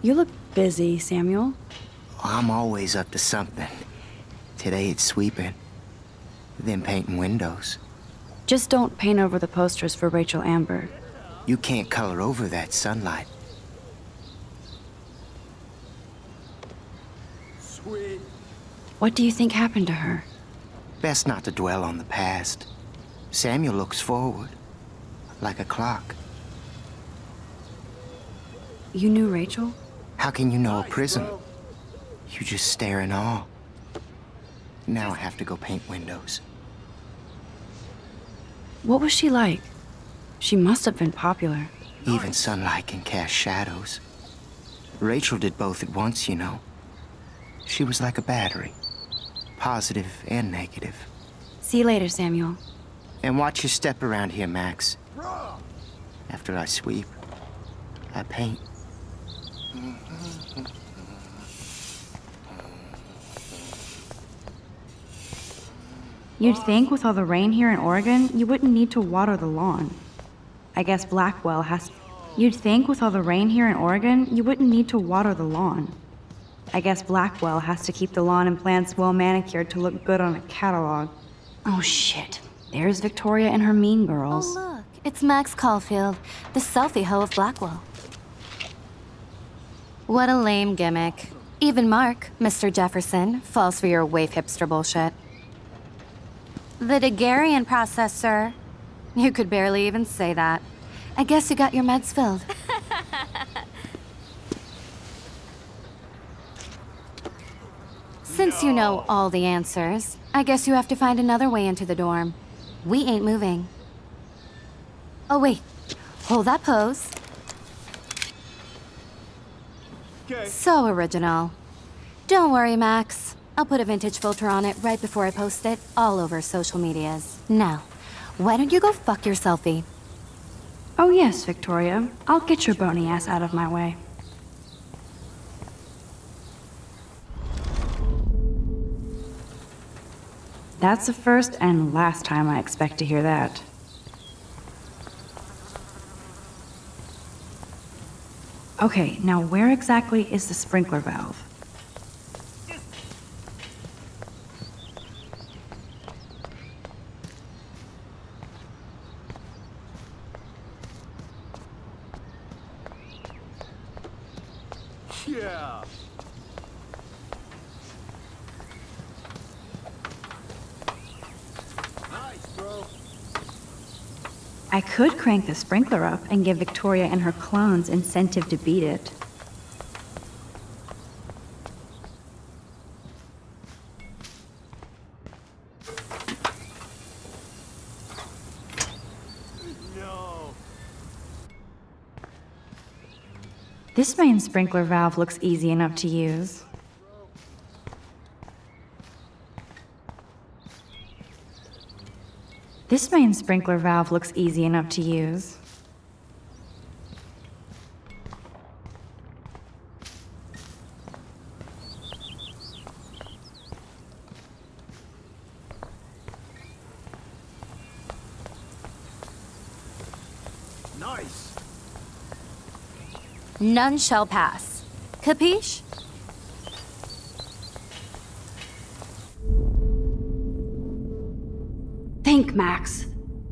You look busy, Samuel. I'm always up to something. Today it's sweeping, then painting windows. Just don't paint over the posters for Rachel Amber. You can't color over that sunlight. Sweet. What do you think happened to her? Best not to dwell on the past. Samuel looks forward, like a clock. You knew Rachel? How can you know a Nice, prism? bro. You just stare in awe. Now I have to go paint windows. What was she like? She must have been popular. Even sunlight can cast shadows. Rachel did both at once, you know. She was like a battery, positive and negative. See you later, Samuel. And watch your step around here, Max. Bro. After I sweep, I paint. You'd think with all the rain here in Oregon, you wouldn't need to water the lawn. I guess Blackwell has... You'd think with all the rain here in Oregon, you wouldn't need to water the lawn. I guess Blackwell has to keep the lawn and plants well manicured to look good on a catalog. Oh shit. There's Victoria and her mean girls. Oh, look. It's Max Caulfield, the selfie hoe of Blackwell. What a lame gimmick. Even Mark, Mr. Jefferson, falls for your wave hipster bullshit. The Daguerrean process, sir. You could barely even say that. I guess you got your meds filled. Since you know all the answers, I guess you have to find another way into the dorm. We ain't moving. Oh, wait. Hold that pose. Okay. So original. Don't worry, Max. I'll put a vintage filter on it right before I post it all over social medias. Now, why don't you go fuck your selfie? Oh yes, Victoria. I'll get your bony ass out of my way. That's the first and last time I expect to hear that. Okay, now where exactly is the sprinkler valve? Yeah. Nice, bro. I could crank the sprinkler up and give Victoria and her clones incentive to beat it. No. This main sprinkler valve looks easy enough to use. This main sprinkler valve looks easy enough to use. Nice. None shall pass. Capiche? Think, Max.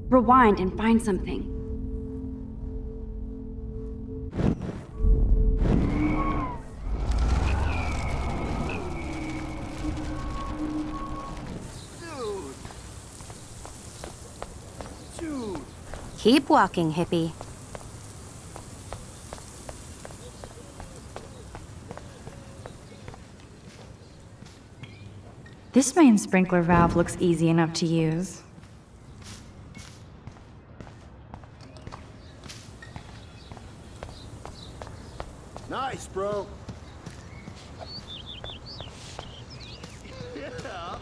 Rewind and find something. Dude. Keep walking, hippie. This main sprinkler valve looks easy enough to use. Nice, bro. Yeah.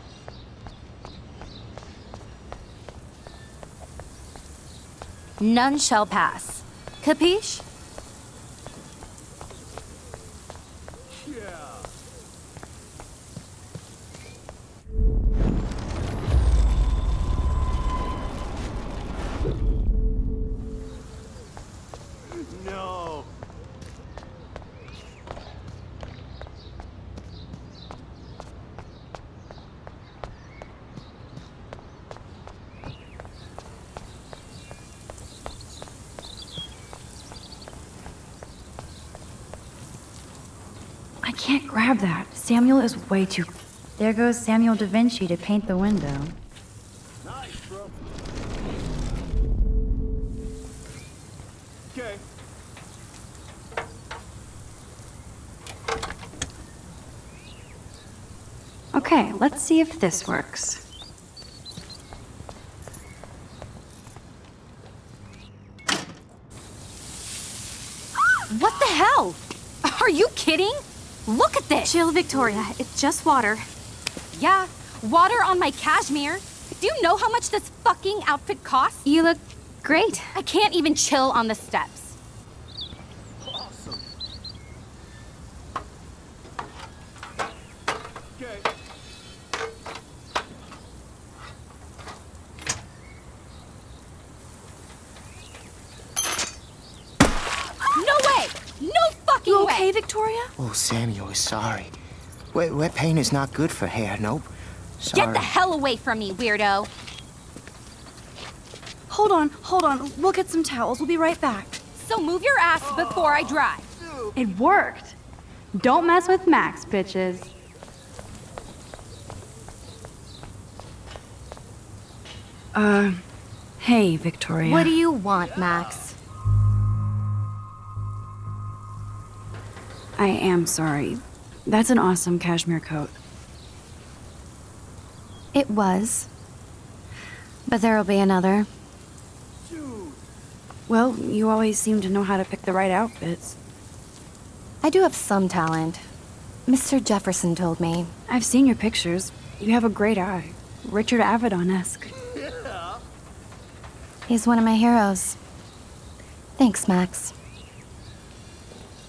None shall pass. Capiche? Yeah. No. I can't grab that. Samuel is way too... There goes Samuel da Vinci to paint the window. Nice, bro. Okay. Okay, let's see if this works. What the hell? Are you kidding? Look at this! Chill, Victoria. It's just water. Yeah, water on my cashmere. Do you know how much this fucking outfit costs? You look great. I can't even chill on the steps. Awesome. Okay. No way! No fucking You way! okay, Victoria? Oh, Samuel is sorry. Wet paint is not good for hair, nope. Sorry. Get the hell away from me, weirdo! Hold on. We'll get some towels. We'll be right back. So move your ass before I drive. It worked. Don't mess with Max, bitches. Hey, Victoria. What do you want, Max? I am sorry. That's an awesome cashmere coat. It was. But there'll be another. Well, you always seem to know how to pick the right outfits. I do have some talent. Mr. Jefferson told me. I've seen your pictures. You have a great eye. Richard Avedon-esque. Yeah. He's one of my heroes. Thanks, Max.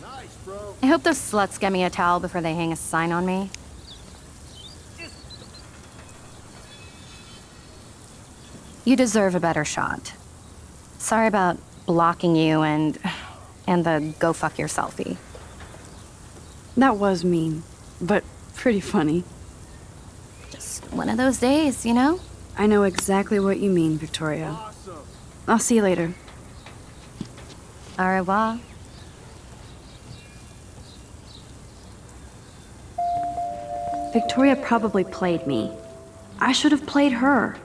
Nice, bro. I hope those sluts get me a towel before they hang a sign on me. You deserve a better shot. Sorry about blocking you and the go fuck your selfie. That was mean, but pretty funny. Just one of those days, you know? I know exactly what you mean, Victoria. Awesome. I'll see you later. Au revoir. Victoria probably played me. I should have played her.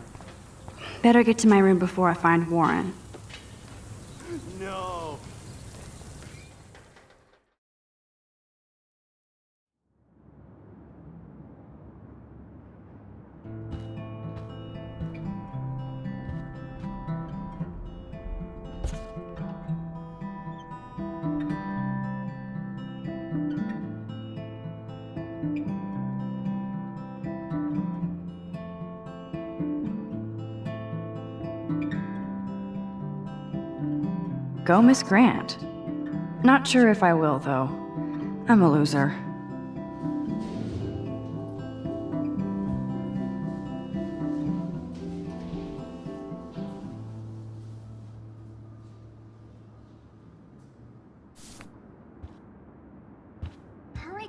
Better get to my room before I find Warren. No. Go, Miss Grant. Not sure if I will, though. I'm a loser.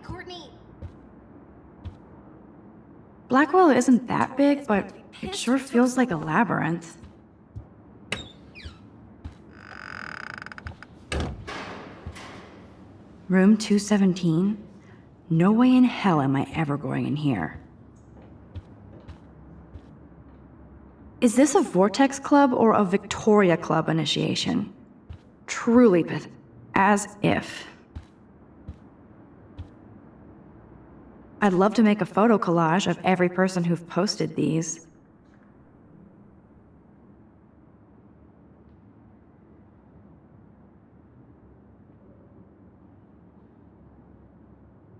Courtney. Blackwell isn't that big, but it sure feels like a labyrinth. Room 217? No way in hell am I ever going in here. Is this a Vortex Club or a Victoria Club initiation? Truly as if. I'd love to make a photo collage of every person who've posted these.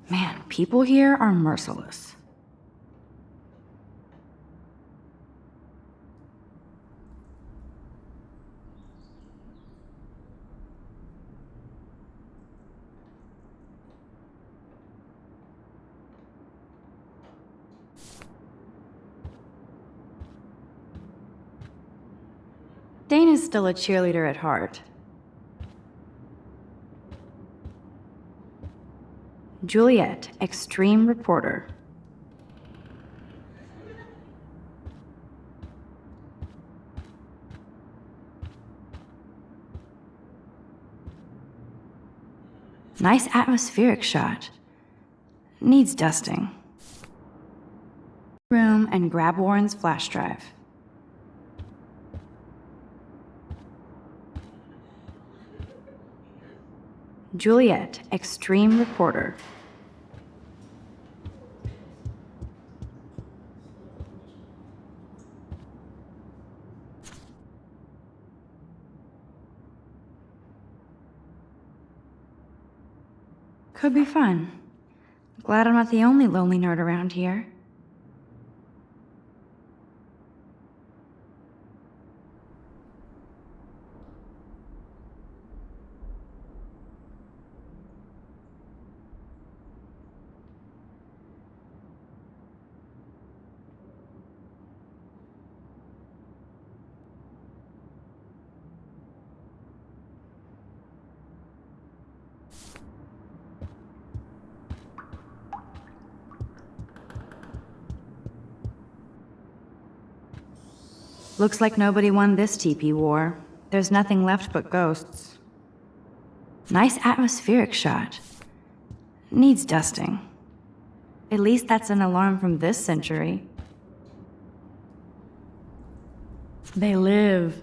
Man, people here are merciless. Dana's still a cheerleader at heart. Juliet, extreme reporter. Nice atmospheric shot. Needs dusting. Room and grab Warren's flash drive. Juliet, extreme reporter. Could be fun. Glad I'm not the only lonely nerd around here. Looks like nobody won this TP war. There's nothing left but ghosts. Nice atmospheric shot. Needs dusting. At least that's an alarm from this century. They live.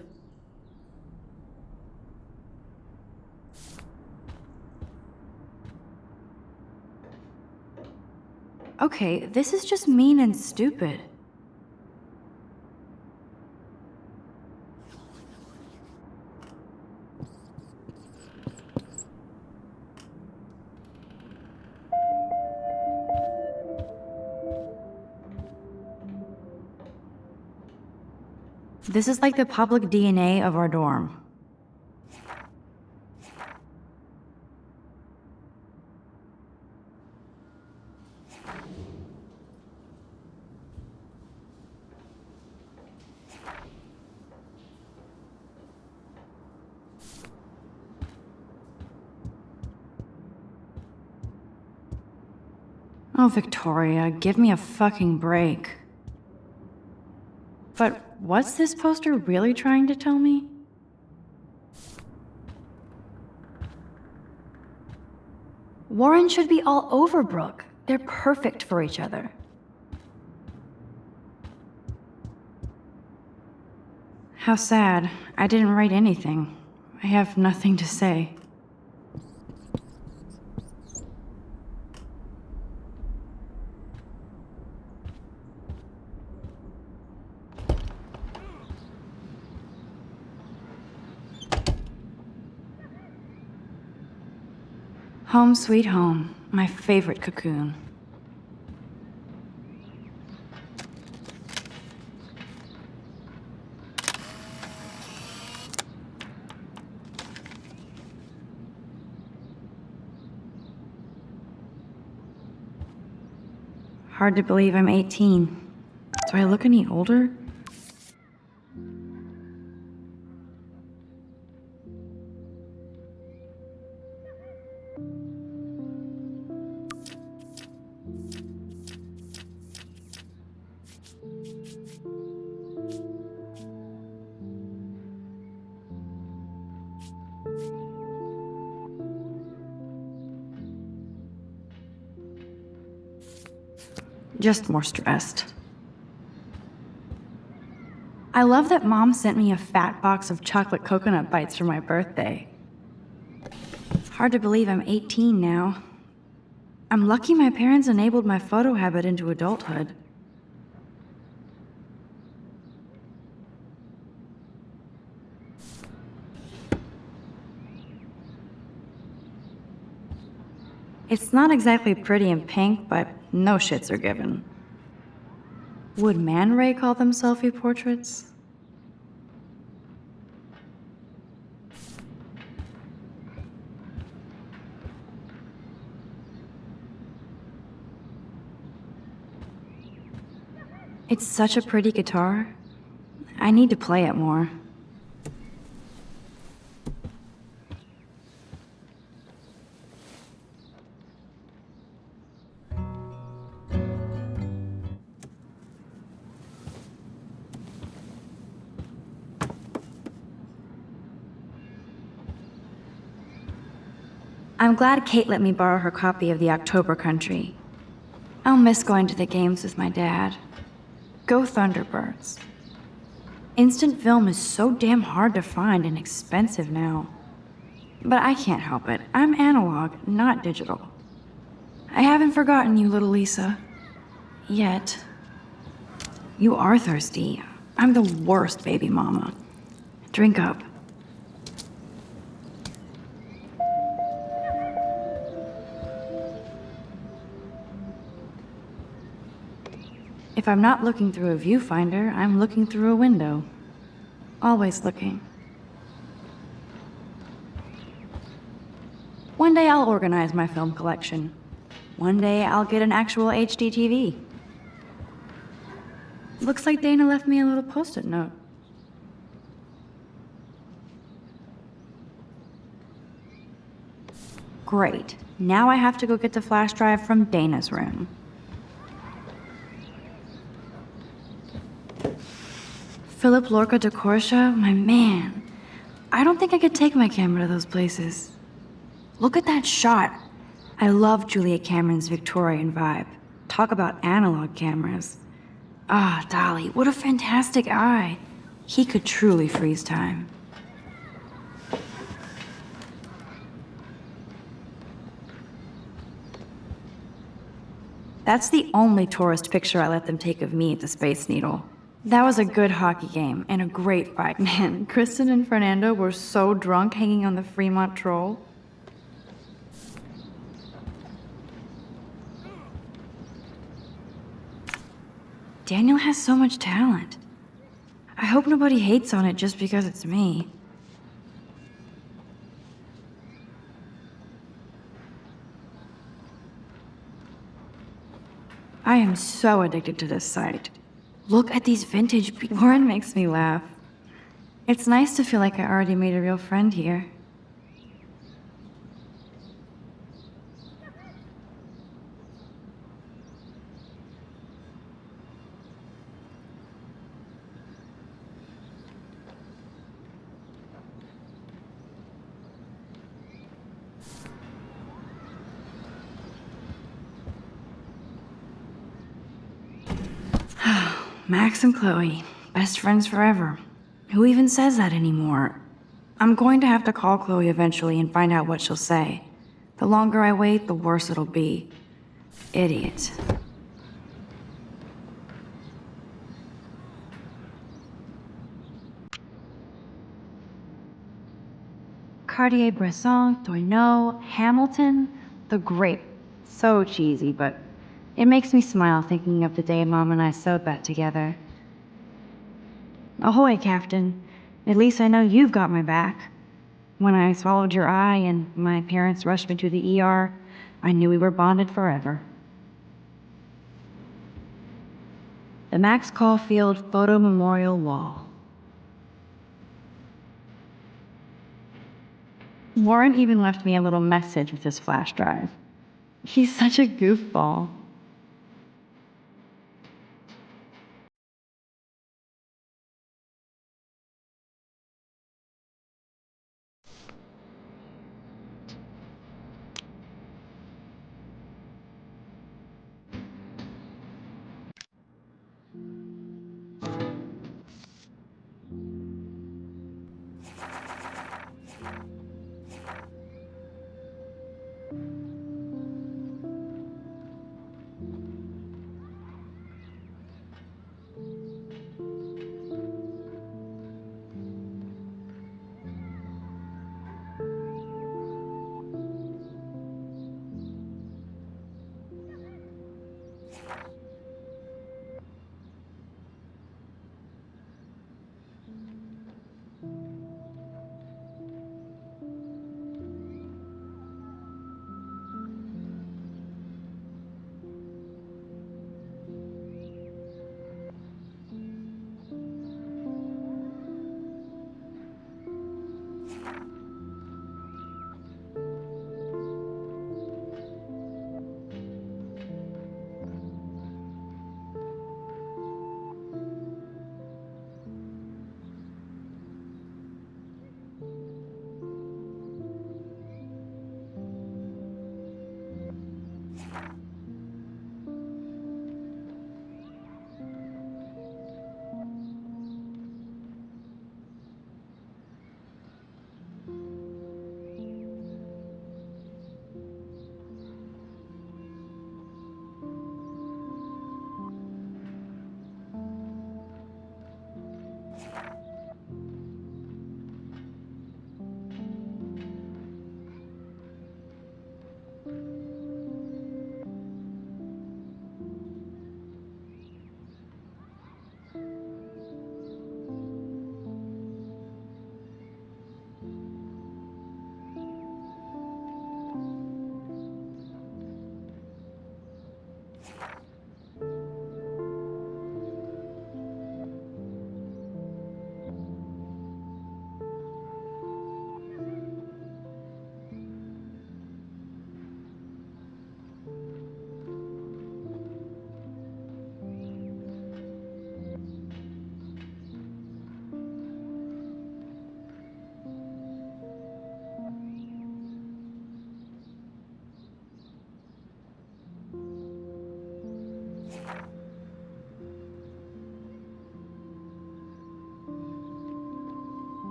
Okay, this is just mean and stupid. This is like the public DNA of our dorm. Oh, Victoria, give me a fucking break. But what's this poster really trying to tell me? Warren should be all over Brooke. They're perfect for each other. How sad. I didn't write anything. I have nothing to say. Home sweet home, my favorite cocoon. Hard to believe I'm 18. Do I look any older? just more stressed. I love that Mom sent me a fat box of chocolate coconut bites for my birthday. Hard to believe I'm 18 now. I'm lucky my parents enabled my photo habit into adulthood. It's not exactly pretty and pink, but no shits are given. Would Man Ray call them selfie portraits? It's such a pretty guitar. I need to play it more. I'm glad Kate let me borrow her copy of the October Country. I'll miss going to the games with my dad. Go Thunderbirds. Instant film is so damn hard to find and expensive now. But I can't help it. I'm analog, not digital. I haven't forgotten you, little Lisa. Yet. You are thirsty. I'm the worst baby mama. Drink up. If I'm not looking through a viewfinder, I'm looking through a window. Always looking. One day I'll organize my film collection. One day I'll get an actual HD TV. Looks like Dana left me a little post-it note. Great. Now I have to go get the flash drive from Dana's room. Philip Lorca de Corsia, my man. I don't think I could take my camera to those places. Look at that shot. I love Julia Cameron's Victorian vibe. Talk about analog cameras. Ah, Dolly, what a fantastic eye. He could truly freeze time. That's the only tourist picture I let them take of me at the Space Needle. That was a good hockey game and a great fight, man. Kristen and Fernando were so drunk hanging on the Fremont Troll. Daniel has so much talent. I hope nobody hates on it just because it's me. I am so addicted to this site. Look at these vintage Warren makes me laugh. It's nice to feel like I already made a real friend here. Max and Chloe, best friends forever. Who even says that anymore? I'm going to have to call Chloe eventually and find out what she'll say. The longer I wait, the worse it'll be. Idiot. Cartier-Bresson, Tourneau, Hamilton, the grape. So cheesy, but it makes me smile thinking of the day Mom and I sewed that together. Ahoy, Captain. At least I know you've got my back. When I swallowed your eye and my parents rushed me to the ER, I knew we were bonded forever. The Max Caulfield Photo Memorial Wall. Warren even left me a little message with his flash drive. He's such a goofball.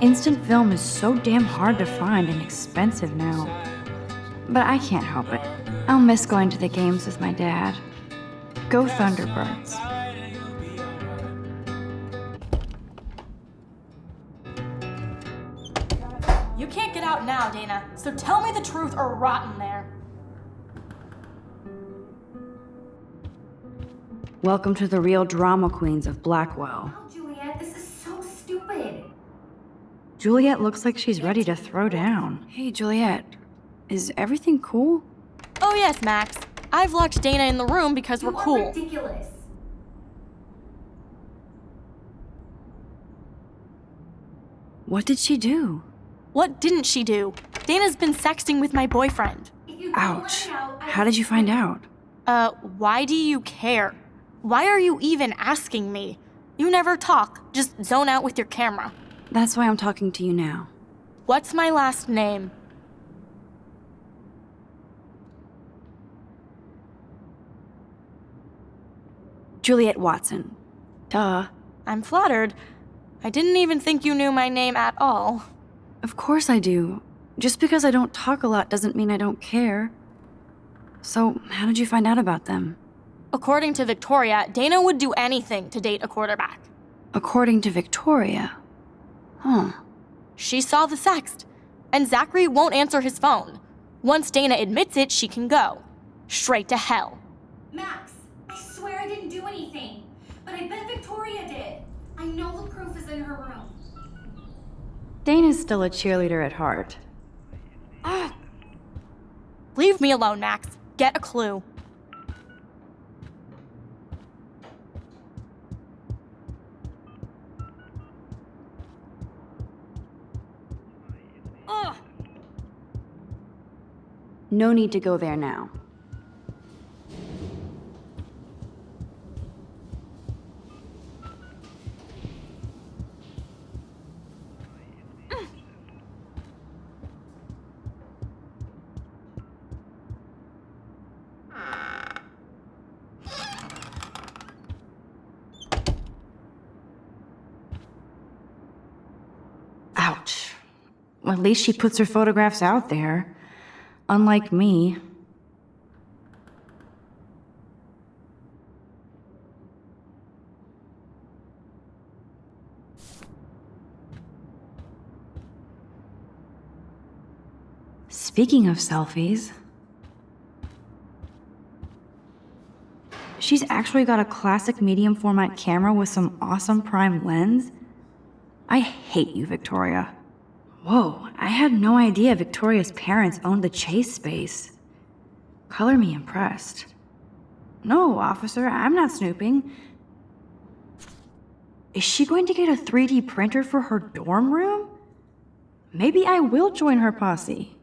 Instant film is so damn hard to find and expensive now. But I can't help it. I'll miss going to the games with my dad. Go Thunderbirds. You can't get out now, Dana, so tell me the truth or rot in there. Welcome to the real drama queens of Blackwell. Oh, Juliet, this is so stupid. Juliet looks like she's ready to throw down. Hey, Juliet. Is everything cool? Oh yes, Max. I've locked Dana in the room because we're cool. Ridiculous. What did she do? What didn't she do? Dana's been sexting with my boyfriend. Ouch. How did you find out? Why do you care? Why are you even asking me? You never talk, just zone out with your camera. That's why I'm talking to you now. What's my last name? Juliet Watson. Duh. I'm flattered. I didn't even think you knew my name at all. Of course I do. Just because I don't talk a lot doesn't mean I don't care. So, how did you find out about them? According to Victoria, Dana would do anything to date a quarterback. According to Victoria? Huh. She saw the sext, and Zachary won't answer his phone. Once Dana admits it, she can go. straight to hell. Max, I swear I didn't do anything. But I bet Victoria did. I know the proof is in her room. Dana's still a cheerleader at heart. Leave me alone, Max. Get a clue. Ugh. No need to go there now. Ouch. Well, at least she puts her photographs out there. Unlike me. Speaking of selfies, she's actually got a classic medium format camera with some awesome prime lens. I hate you, Victoria. Whoa, I had no idea Victoria's parents owned the Chase space. Color me impressed. No, officer, I'm not snooping. Is she going to get a 3D printer for her dorm room? Maybe I will join her posse.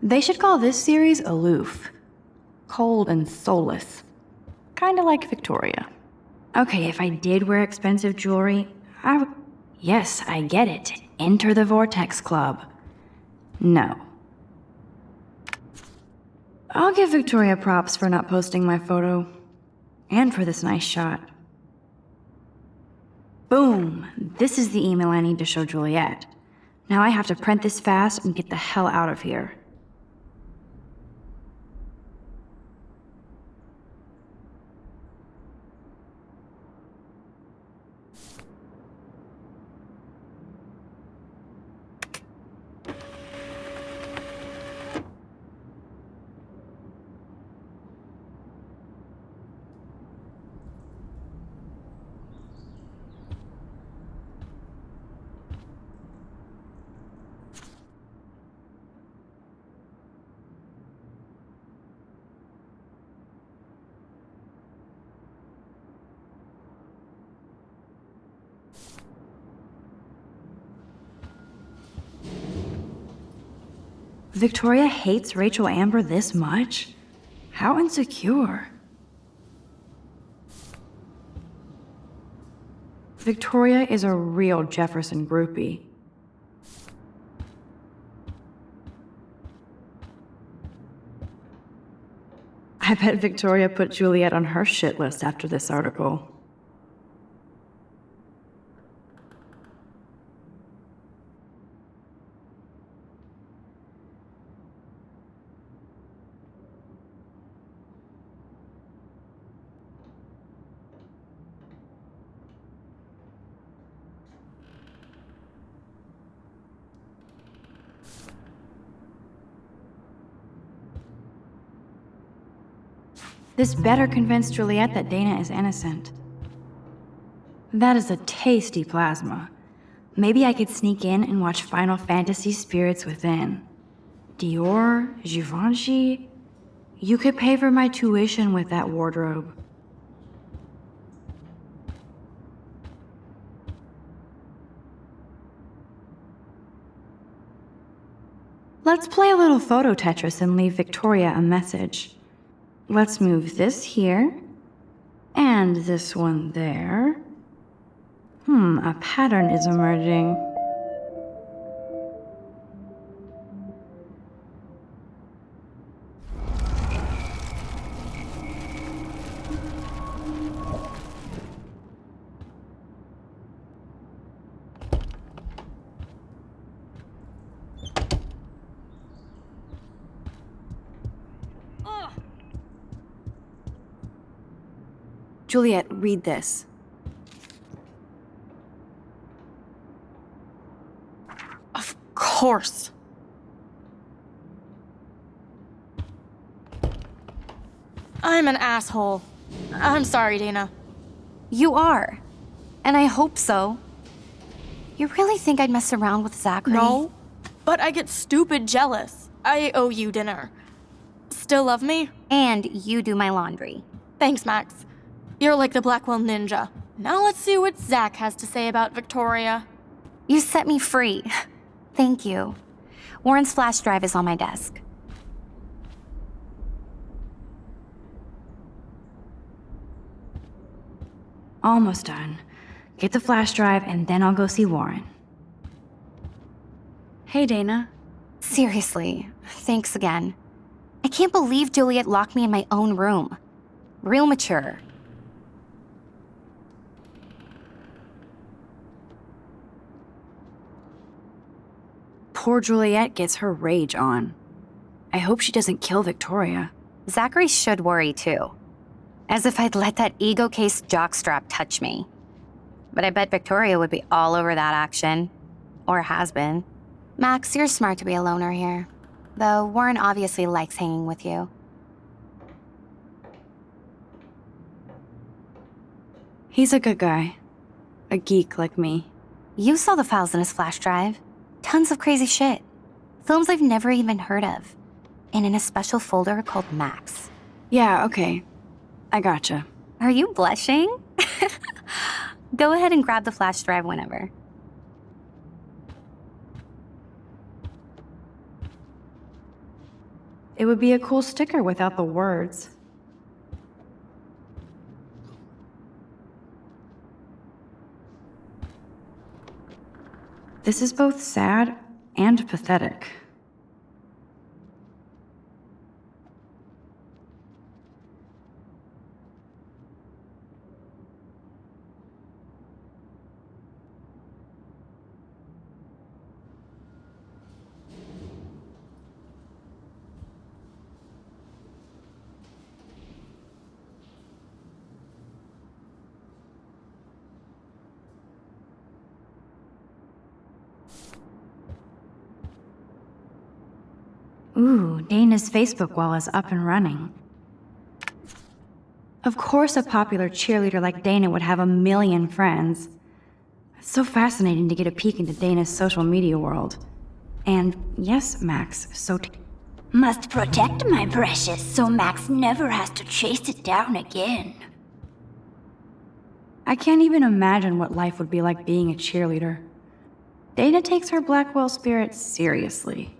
They should call this series Aloof. Cold and soulless. Kinda like Victoria. Okay, if I did wear expensive jewelry, I would... Yes, I get it. Enter the Vortex Club. No. I'll give Victoria props for not posting my photo. And for this nice shot. Boom! This is the email I need to show Juliet. Now I have to print this fast and get the hell out of here. Victoria hates Rachel Amber this much? How insecure. Victoria is a real Jefferson groupie. I bet Victoria put Juliet on her shit list after this article. This better convince Juliet that Dana is innocent. That is a tasty plasma. Maybe I could sneak in and watch Final Fantasy Spirits Within. Dior, Givenchy. You could pay for my tuition with that wardrobe. Let's play a little photo Tetris and leave Victoria a message. Let's move this here, and this one there. A pattern is emerging. Juliet, read this. Of course. I'm an asshole. I'm sorry, Dana. You are. And I hope so. You really think I'd mess around with Zachary? No, but I get stupid jealous. I owe you dinner. Still love me? And you do my laundry. Thanks, Max. You're like the Blackwell Ninja. Now let's see what Zach has to say about Victoria. You set me free. Thank you. Warren's flash drive is on my desk. Almost done. Get the flash drive, and then I'll go see Warren. Hey, Dana. Seriously, thanks again. I can't believe Juliet locked me in my own room. Real mature. Poor Juliet gets her rage on. I hope she doesn't kill Victoria. Zachary should worry too. As if I'd let that ego-cased jockstrap touch me. But I bet Victoria would be all over that action. Or has been. Max, you're smart to be a loner here. Though Warren obviously likes hanging with you. He's a good guy. A geek like me. You saw the files in his flash drive. Tons of crazy shit. Films I've never even heard of. And in a special folder called Max. Yeah, okay. I gotcha. Are you blushing? Go ahead and grab the flash drive whenever. It would be a cool sticker without the words. This is both sad and pathetic. Ooh, Dana's Facebook wall is up and running. Of course a popular cheerleader like Dana would have a million friends. It's so fascinating to get a peek into Dana's social media world. And yes, Max, Must protect my precious so Max never has to chase it down again. I can't even imagine what life would be like being a cheerleader. Dana takes her Blackwell spirit seriously.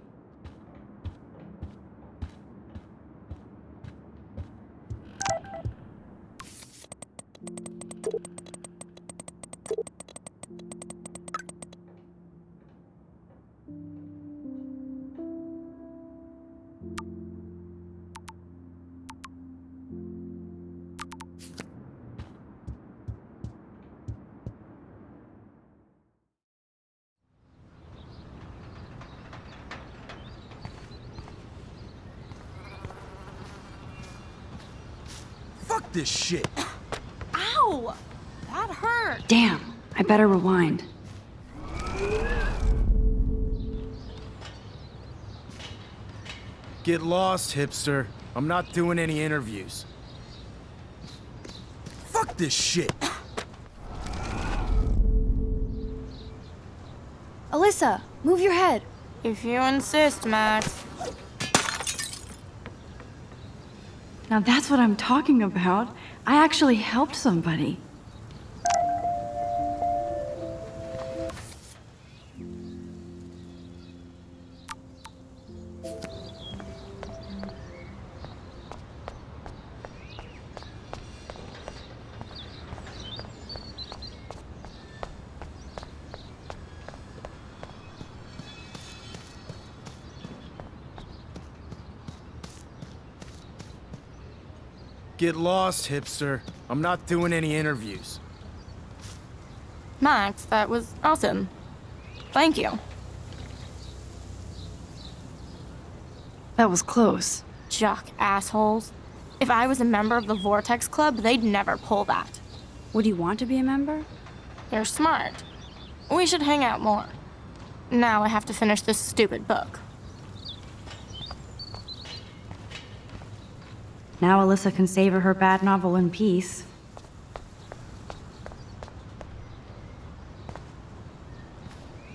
Fuck this shit. Ow! That hurt. Damn, I better rewind. Get lost, hipster. I'm not doing any interviews. Fuck this shit. Alyssa, move your head. If you insist, Max. Now that's what I'm talking about. I actually helped somebody. Get lost, hipster. I'm not doing any interviews. Max, that was awesome. Thank you. That was close. Jock assholes. If I was a member of the Vortex Club, they'd never pull that. Would you want to be a member? You're smart. We should hang out more. Now I have to finish this stupid book. Now Alyssa can savor her bad novel in peace.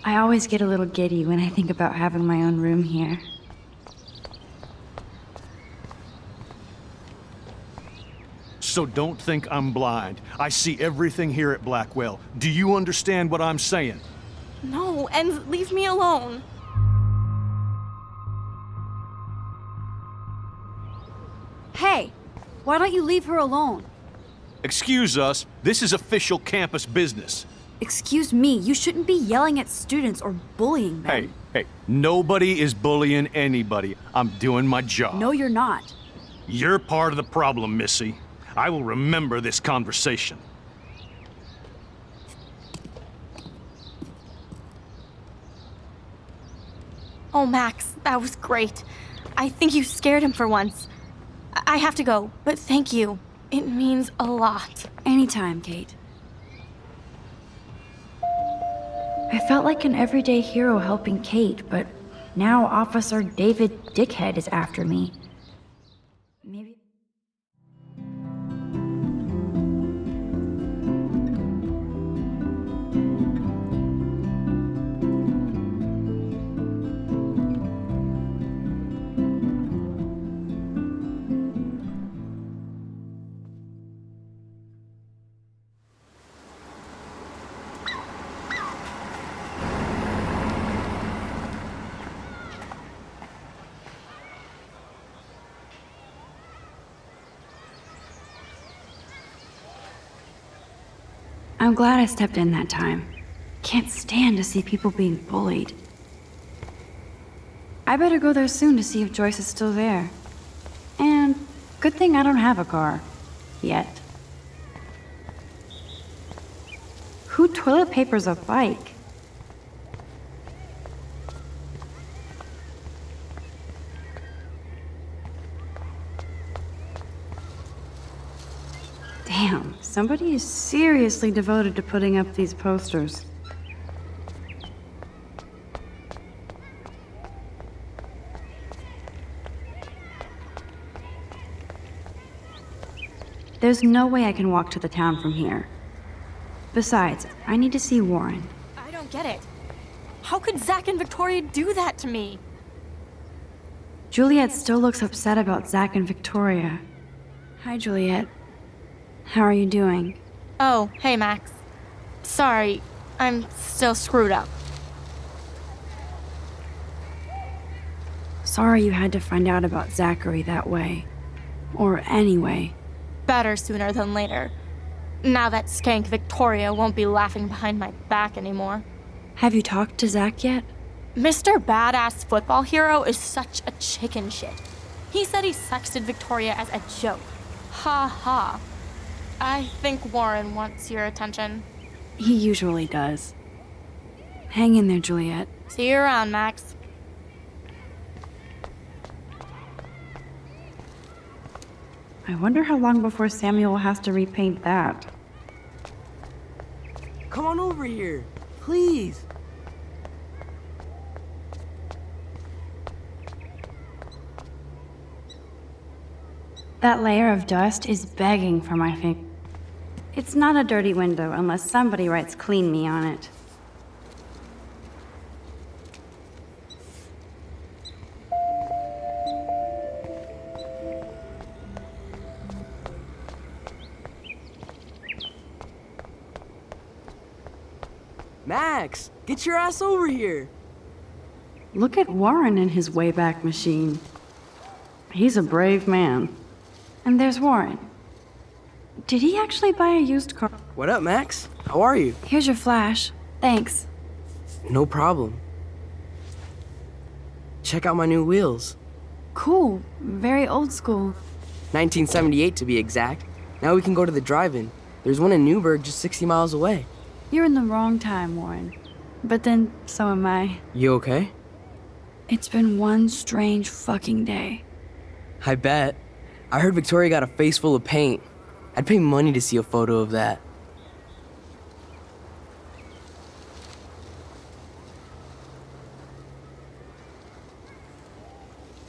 I always get a little giddy when I think about having my own room here. So don't think I'm blind. I see everything here at Blackwell. Do you understand what I'm saying? No, and leave me alone. Hey, why don't you leave her alone? Excuse us, this is official campus business. Excuse me, you shouldn't be yelling at students or bullying them. Hey, nobody is bullying anybody. I'm doing my job. No, you're not. You're part of the problem, Missy. I will remember this conversation. Oh, Max, that was great. I think you scared him for once. I have to go, but thank you. It means a lot. Anytime, Kate. I felt like an everyday hero helping Kate, but now Officer David Dickhead is after me. Maybe... I'm glad I stepped in that time. Can't stand to see people being bullied. I better go there soon to see if Joyce is still there. And good thing I don't have a car. Yet. Who toilet papers a bike? Damn, somebody is seriously devoted to putting up these posters. There's no way I can walk to the town from here. Besides, I need to see Warren. I don't get it. How could Zach and Victoria do that to me? Juliet still looks upset about Zach and Victoria. Hi, Juliet. How are you doing? Oh, hey, Max. Sorry, I'm still screwed up. Sorry you had to find out about Zachary that way. Or anyway. Better sooner than later. Now that skank Victoria won't be laughing behind my back anymore. Have you talked to Zach yet? Mr. Badass Football Hero is such a chicken shit. He said he sexted Victoria as a joke. Ha ha. I think Warren wants your attention. He usually does. Hang in there, Juliet. See you around, Max. I wonder how long before Samuel has to repaint that. Come on over here, please. That layer of dust is begging for my finger. It's not a dirty window unless somebody writes "clean me" on it. Max, get your ass over here. Look at Warren in his Wayback Machine. He's a brave man. And there's Warren. Did he actually buy a used car? What up, Max? How are you? Here's your flash. Thanks. No problem. Check out my new wheels. Cool. Very old school. 1978 to be exact. Now we can go to the drive-in. There's one in Newburgh just 60 miles away. You're in the wrong time, Warren. But then, so am I. You okay? It's been one strange fucking day. I bet. I heard Victoria got a face full of paint. I'd pay money to see a photo of that.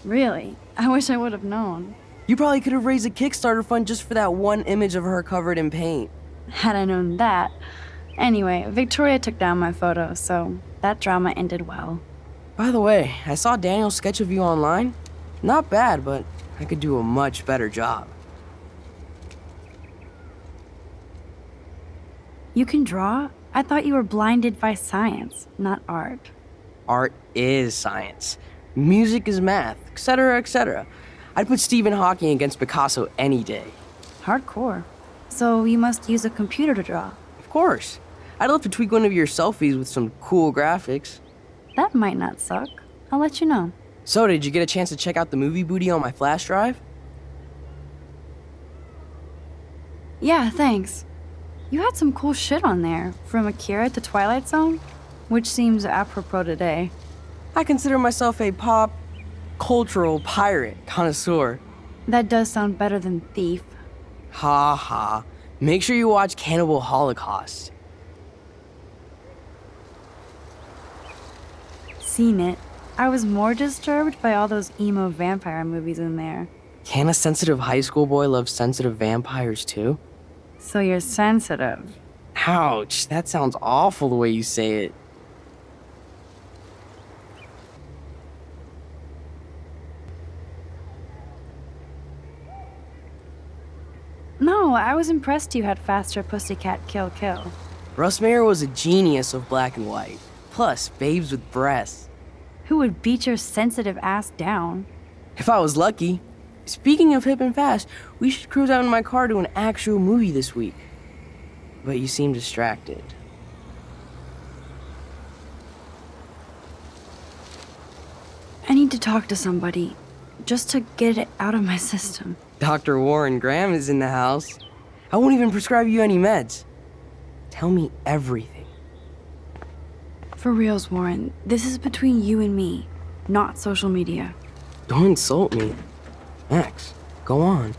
Really? I wish I would have known. You probably could have raised a Kickstarter fund just for that one image of her covered in paint. Had I known that. Anyway, Victoria took down my photo, so that drama ended well. By the way, I saw Daniel's sketch of you online. Not bad, but I could do a much better job. You can draw? I thought you were blinded by science, not art. Art is science. Music is math, etc., etc. I'd put Stephen Hawking against Picasso any day. Hardcore. So you must use a computer to draw. Of course. I'd love to tweak one of your selfies with some cool graphics. That might not suck. I'll let you know. So, did you get a chance to check out the movie booty on my flash drive? Yeah, thanks. You had some cool shit on there, from Akira to Twilight Zone, which seems apropos today. I consider myself a pop cultural pirate connoisseur. That does sound better than thief. Ha ha. Make sure you watch Cannibal Holocaust. Seen it. I was more disturbed by all those emo vampire movies in there. Can a sensitive high school boy love sensitive vampires too? So you're sensitive. Ouch, that sounds awful the way you say it. No, I was impressed you had faster Pussycat Kill Kill. Russ Meyer was a genius of black and white. Plus, babes with breasts. Who would beat your sensitive ass down? If I was lucky. Speaking of hip and fast, we should cruise out in my car to an actual movie this week. But you seem distracted. I need to talk to somebody, just to get it out of my system. Dr. Warren Graham is in the house. I won't even prescribe you any meds. Tell me everything. For reals, Warren, this is between you and me, not social media. Don't insult me. Max, go on.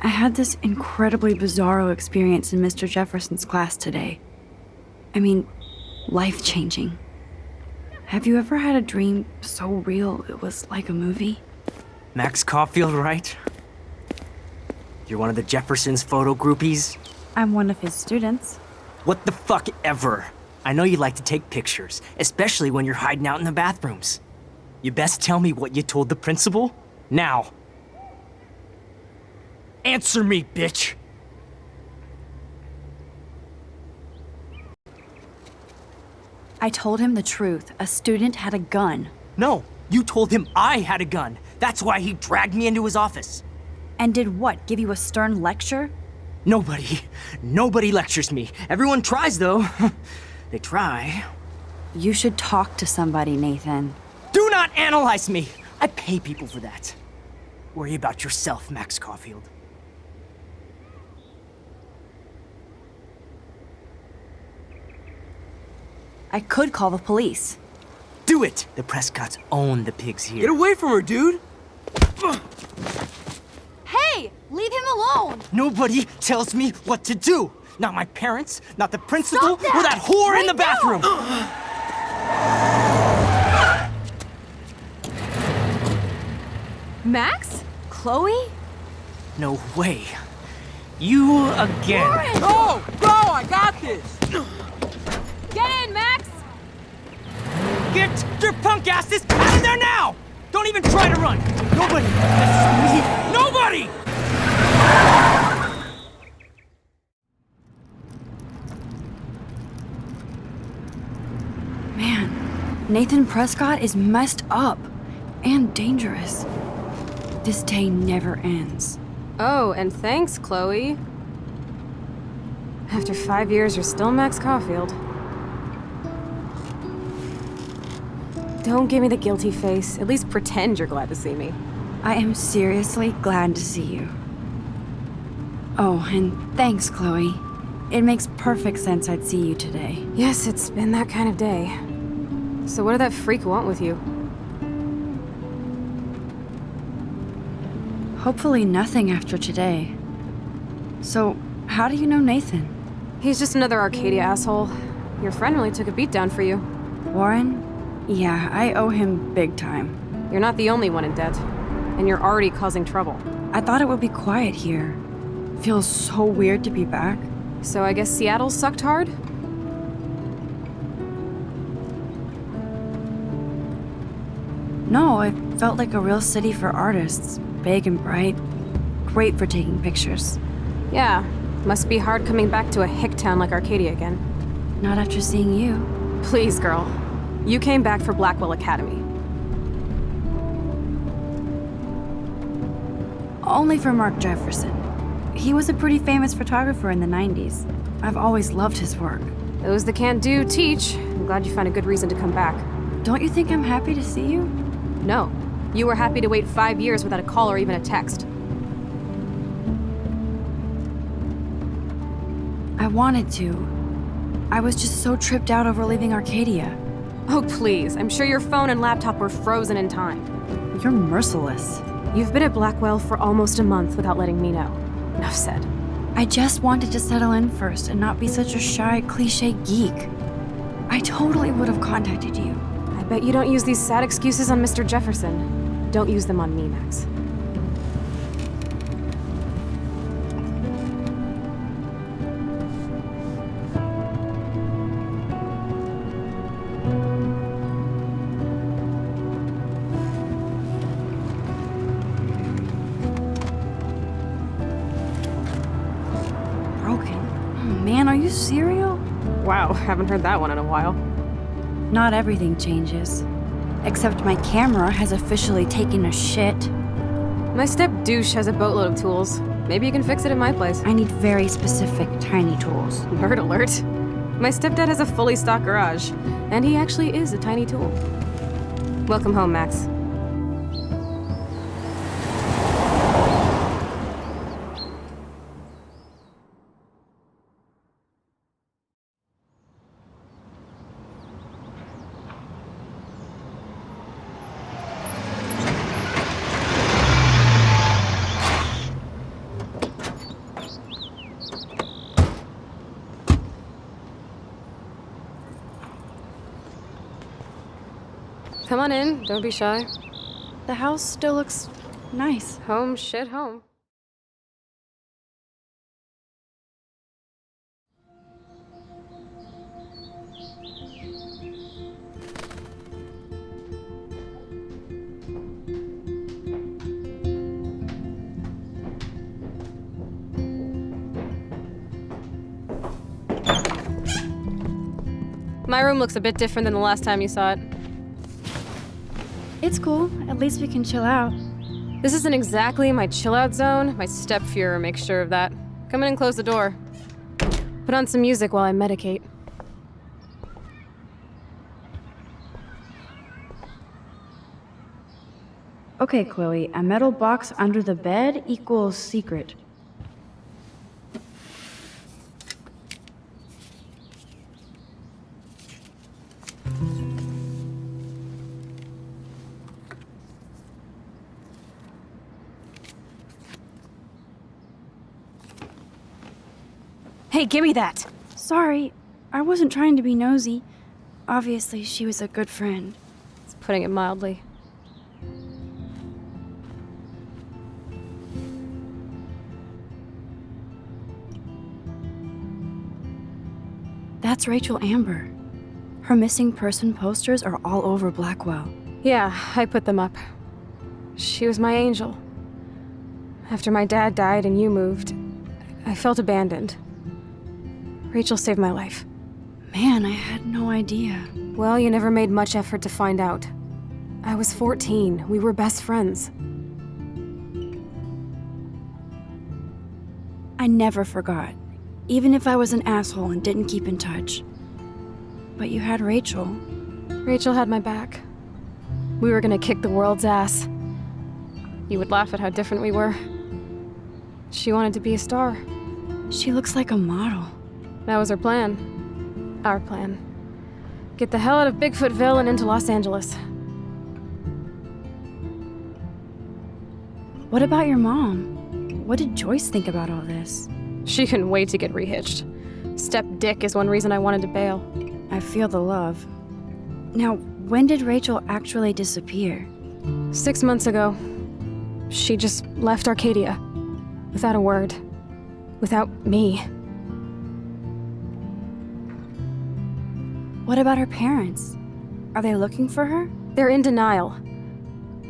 I had this incredibly bizarro experience in Mr. Jefferson's class today. I mean, life-changing. Have you ever had a dream so real it was like a movie? Max Caulfield, right? You're one of the Jefferson's photo groupies? I'm one of his students. What the fuck ever? I know you like to take pictures, especially when you're hiding out in the bathrooms. You best tell me what you told the principal, now. Answer me, bitch! I told him the truth. A student had a gun. No, you told him I had a gun. That's why he dragged me into his office. And did what, give you a stern lecture? Nobody lectures me. Everyone tries, though. They try. You should talk to somebody, Nathan. Do not analyze me! I pay people for that. Worry about yourself, Max Caulfield. I could call the police. Do it! The Prescotts own the pigs here. Get away from her, dude! Hey! Leave him alone! Nobody tells me what to do! Not my parents, not the principal, Stop that! or that whore Right in the bathroom! Max? Chloe? No way. You again. Warren! Go! Go! I got this! Get in, Max! Get your punk asses out of there now! Don't even try to run! Nobody! Nobody! Man, Nathan Prescott is messed up and dangerous. This day never ends. Oh, and thanks, Chloe. After 5 years, you're still Max Caulfield. Don't give me the guilty face. At least pretend you're glad to see me. I am seriously glad to see you. Oh, and thanks, Chloe. It makes perfect sense I'd see you today. Yes, it's been that kind of day. So what did that freak want with you? Hopefully nothing after today. So, how do you know Nathan? He's just another Arcadia asshole. Your friend really took a beat down for you. Warren? Yeah, I owe him big time. You're not the only one in debt. And you're already causing trouble. I thought it would be quiet here. Feels so weird to be back. So I guess Seattle sucked hard? No, it felt like a real city for artists. Big and bright. Great for taking pictures. Yeah, must be hard coming back to a hick town like Arcadia again. Not after seeing you. Please, girl. You came back for Blackwell Academy. Only for Mark Jefferson. He was a pretty famous photographer in the 90s. I've always loved his work. Those that can't do, teach. I'm glad you found a good reason to come back. Don't you think I'm happy to see you? No. You were happy to wait 5 years without a call or even a text. I wanted to. I was just so tripped out over leaving Arcadia. Oh, please. I'm sure your phone and laptop were frozen in time. You're merciless. You've been at Blackwell for almost a month without letting me know. Enough said. I just wanted to settle in first and not be such a shy, cliche geek. I totally would have contacted you. I bet you don't use these sad excuses on Mr. Jefferson. Don't use them on me, Max. Man, are you serial? Wow, haven't heard that one in a while. Not everything changes. Except my camera has officially taken a shit. My step-douche has a boatload of tools. Maybe you can fix it at my place. I need very specific, tiny tools. Nerd alert. My stepdad has a fully stocked garage, and he actually is a tiny tool. Welcome home, Max. Come on in, don't be shy. The house still looks nice. Home shit home. My room looks a bit different than the last time you saw it. It's cool. At least we can chill out. This isn't exactly my chill-out zone. My step-Fuhrer makes sure of that. Come in and close the door. Put on some music while I medicate. Okay, Chloe. A metal box under the bed equals secret. Hey, give me that! Sorry, I wasn't trying to be nosy. Obviously, she was a good friend. It's putting it mildly. That's Rachel Amber. Her missing person posters are all over Blackwell. Yeah, I put them up. She was my angel. After my dad died and you moved, I felt abandoned. Rachel saved my life. Man, I had no idea. Well, you never made much effort to find out. I was 14. We were best friends. I never forgot, even if I was an asshole and didn't keep in touch. But you had Rachel. Rachel had my back. We were gonna kick the world's ass. You would laugh at how different we were. She wanted to be a star. She looks like a model. That was her plan. Our plan. Get the hell out of Bigfootville and into Los Angeles. What about your mom? What did Joyce think about all this? She couldn't wait to get rehitched. Step dick is one reason I wanted to bail. I feel the love. Now, when did Rachel actually disappear? 6 months ago. She just left Arcadia. Without a word. Without me. What about her parents? Are they looking for her? They're in denial.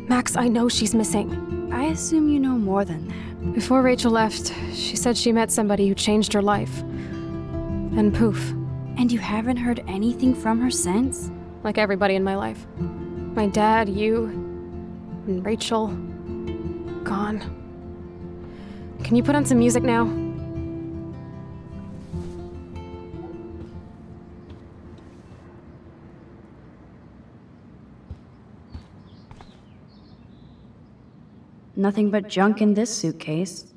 Max, I know she's missing. I assume you know more than that. Before Rachel left, she said she met somebody who changed her life. And poof. And you haven't heard anything from her since? Like everybody in my life. My dad, you, and Rachel. Gone. Can you put on some music now? Nothing but junk in this suitcase.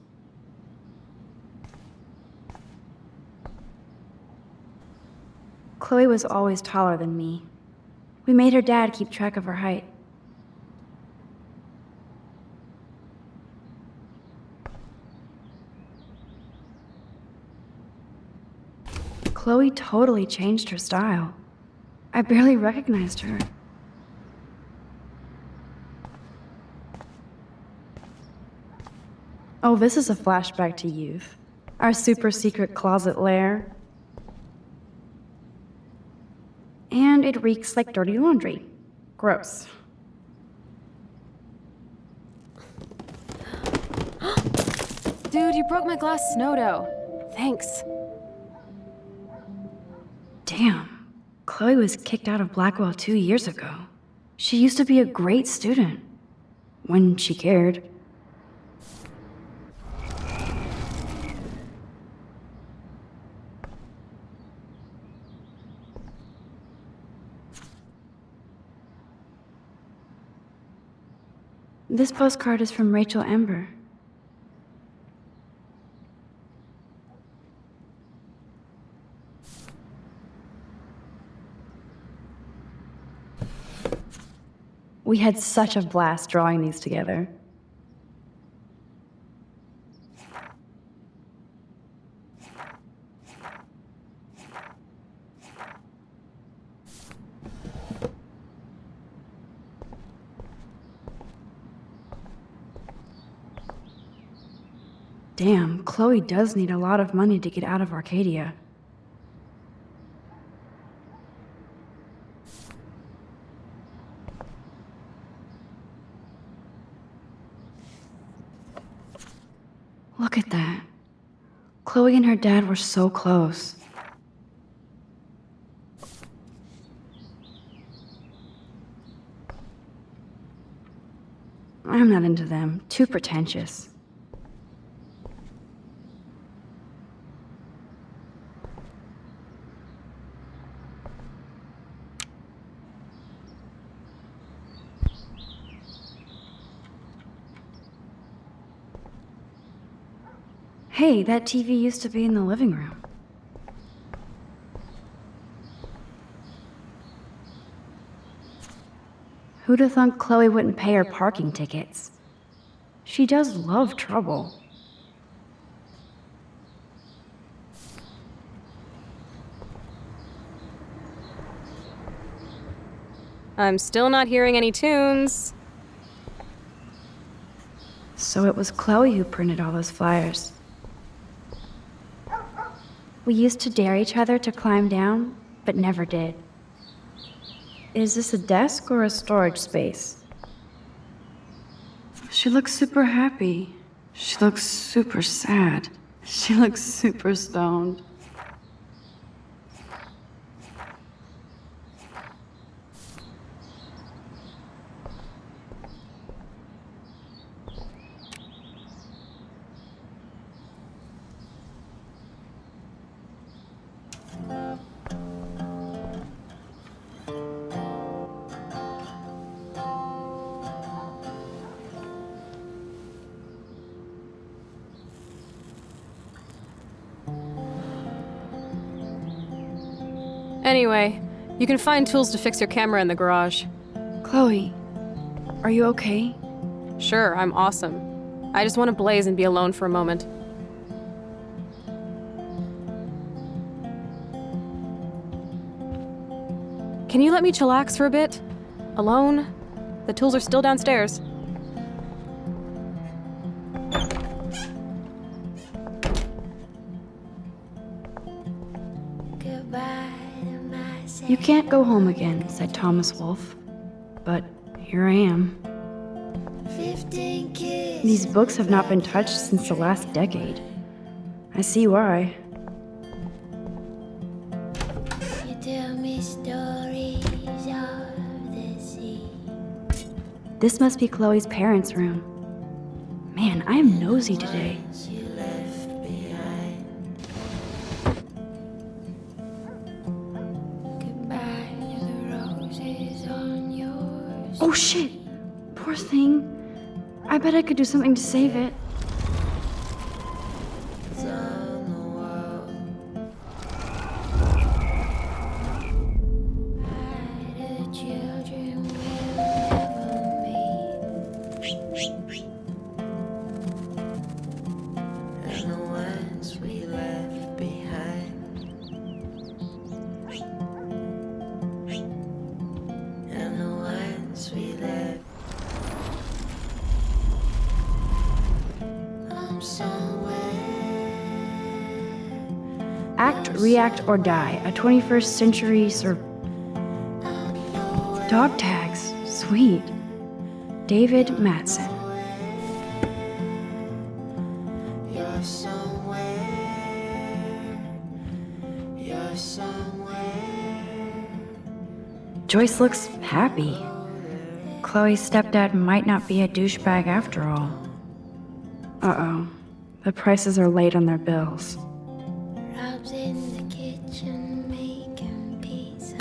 Chloe was always taller than me. We made her dad keep track of her height. Chloe totally changed her style. I barely recognized her. Oh, this is a flashback to youth. Our super secret closet lair. And it reeks like dirty laundry. Gross. Dude, you broke my glass snow dough. Thanks. Damn. Chloe was kicked out of Blackwell 2 years ago. She used to be a great student. When she cared. This postcard is from Rachel Ember. We had such a blast drawing these together. Damn, Chloe does need a lot of money to get out of Arcadia. Look at that. Chloe and her dad were so close. I'm not into them. Too pretentious. Hey, that TV used to be in the living room. Who'd have thought Chloe wouldn't pay her parking tickets? She does love trouble. I'm still not hearing any tunes. So it was Chloe who printed all those flyers. We used to dare each other to climb down, but never did. Is this a desk or a storage space? She looks super happy. She looks super sad. She looks super stoned. Anyway, you can find tools to fix your camera in the garage. Chloe, are you okay? Sure, I'm awesome. I just want to blaze and be alone for a moment. Can you let me chillax for a bit? Alone? The tools are still downstairs. You can't go home again, said Thomas Wolfe. But here I am. These books have not been touched since the last decade. I see why. You tell me stories of the sea. This must be Chloe's parents' room. Man, I am nosy today. Oh shit! Poor thing. I bet I could do something to save it. Act, react, or die. A 21st century dog tags. Sweet. David Matson. Joyce looks happy. Chloe's stepdad might not be a douchebag after all. Uh-oh. The prices are late on their bills. Rob's in the kitchen making pizza.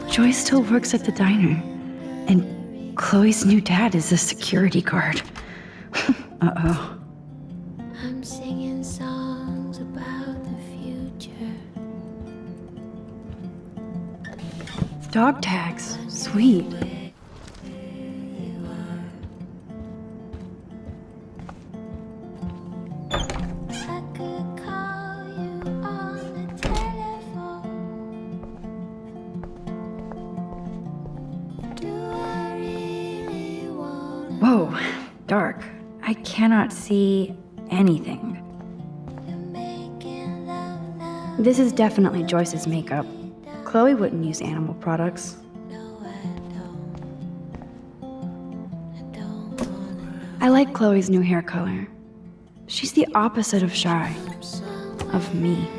Joyce still works at the diner. And Chloe's new dad is a security guard. Uh-oh. I'm singing songs about the future. Dog tags. Sweet. Whoa, dark. I cannot see anything. This is definitely Joyce's makeup. Chloe wouldn't use animal products. I like Chloe's new hair color. She's the opposite of shy. Of me.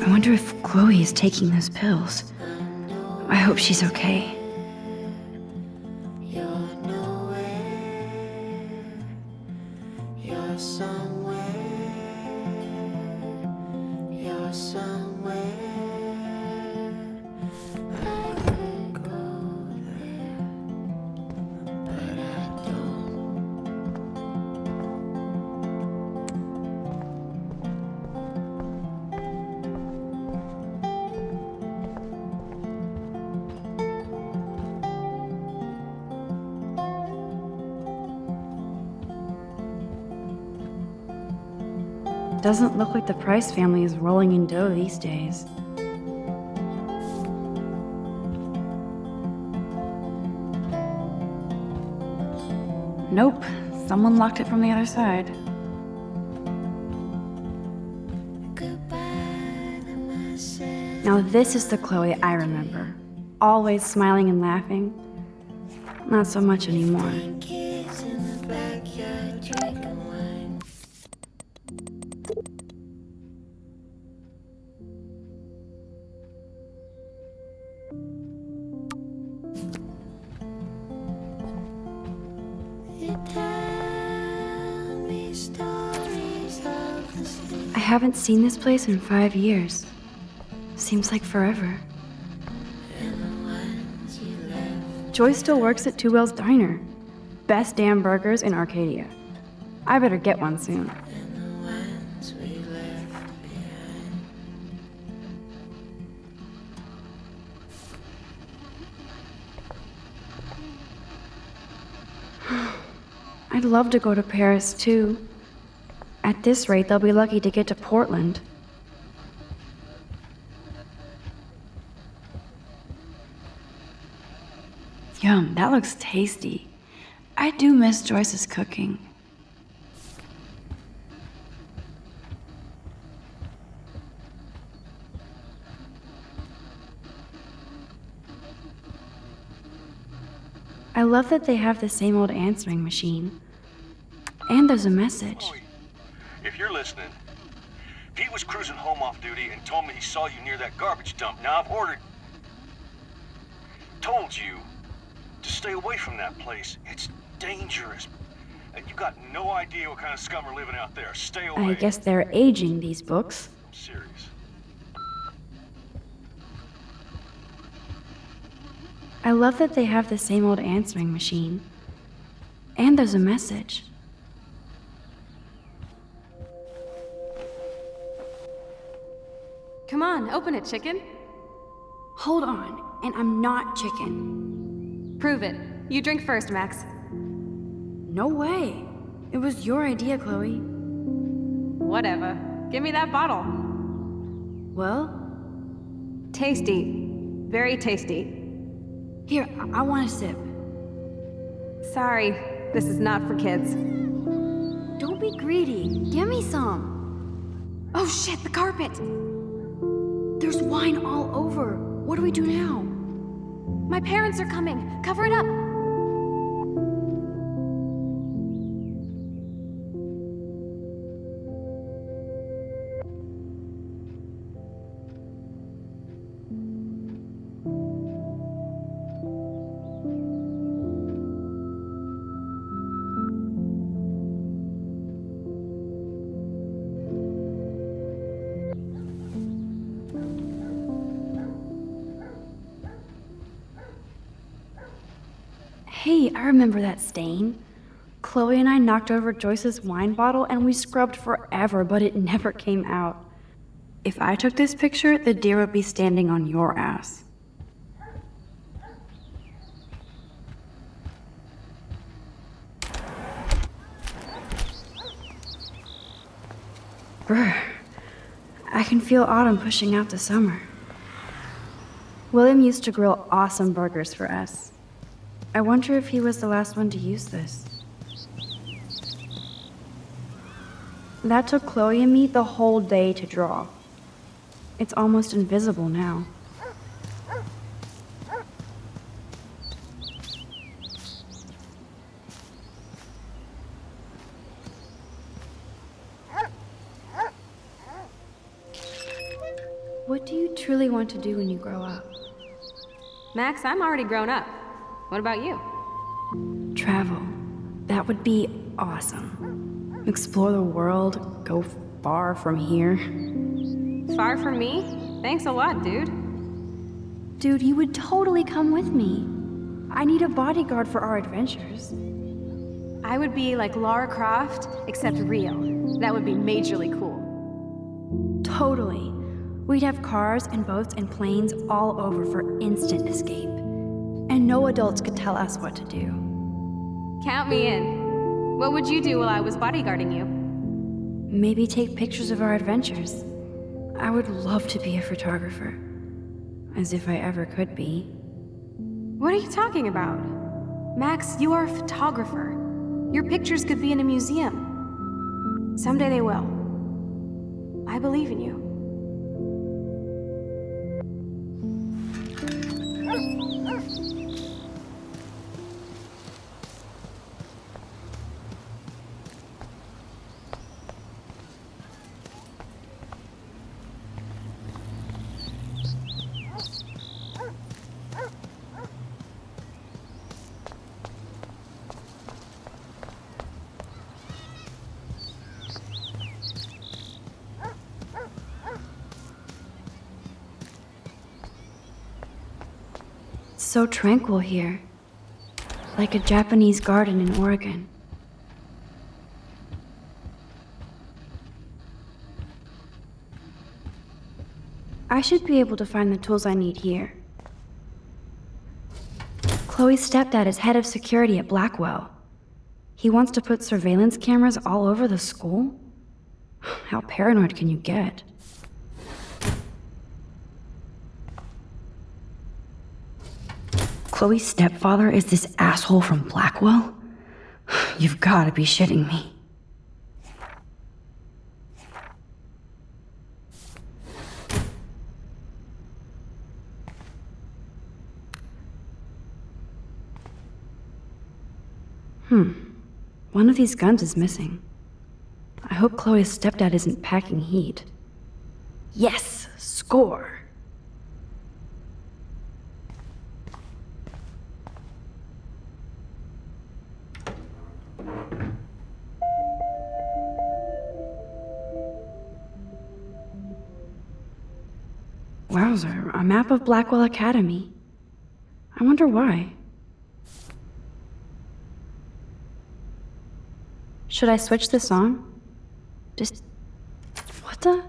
I wonder if Chloe is taking those pills. I hope she's okay. Doesn't look like the Price family is rolling in dough these days. Nope, someone locked it from the other side. Now this is the Chloe I remember. Always smiling and laughing. Not so much anymore. I haven't seen this place in 5 years. Seems like forever. Joyce still works at Two Whales Diner. Best damn burgers in Arcadia. I better get one soon. I'd love to go to Paris too. At this rate, they'll be lucky to get to Portland. Yum, that looks tasty. I do miss Joyce's cooking. I love that they have the same old answering machine. And there's a message. If you're listening, Pete was cruising home off duty and told me he saw you near that garbage dump. Now told you to stay away from that place. It's dangerous. And you got no idea what kind of scum are living out there. Stay away. I guess they're aging these books. I'm serious. I love that they have the same old answering machine. And there's a message. Come on, open it, chicken. Hold on, and I'm not chicken. Prove it. You drink first, Max. No way. It was your idea, Chloe. Whatever. Give me that bottle. Well? Tasty. Very tasty. Here, I want a sip. Sorry, this is not for kids. Don't be greedy. Give me some. Oh shit, the carpet! There's wine all over. What do we do now? My parents are coming. Cover it up. Hey, I remember that stain. Chloe and I knocked over Joyce's wine bottle and we scrubbed forever, but it never came out. If I took this picture, the deer would be standing on your ass. Brr. I can feel autumn pushing out the summer. William used to grill awesome burgers for us. I wonder if he was the last one to use this. That took Chloe and me the whole day to draw. It's almost invisible now. What do you truly want to do when you grow up? Max, I'm already grown up. What about you? Travel. That would be awesome. Explore the world, go far from here. Far from me? Thanks a lot, dude. Dude, you would totally come with me. I need a bodyguard for our adventures. I would be like Lara Croft, except real. That would be majorly cool. Totally. We'd have cars and boats and planes all over for instant escape. And no adults could tell us what to do. Count me in. What would you do while I was bodyguarding you? Maybe take pictures of our adventures. I would love to be a photographer. As if I ever could be. What are you talking about? Max, you are a photographer. Your pictures could be in a museum. Someday they will. I believe in you. So tranquil here. Like a Japanese garden in Oregon. I should be able to find the tools I need here. Chloe's stepdad is head of security at Blackwell. He wants to put surveillance cameras all over the school? How paranoid can you get? Chloe's stepfather is this asshole from Blackwell? You've got to be shitting me. One of these guns is missing. I hope Chloe's stepdad isn't packing heat. Yes! Score! Wowzer, a map of Blackwell Academy. I wonder why. Should I switch this on? What the?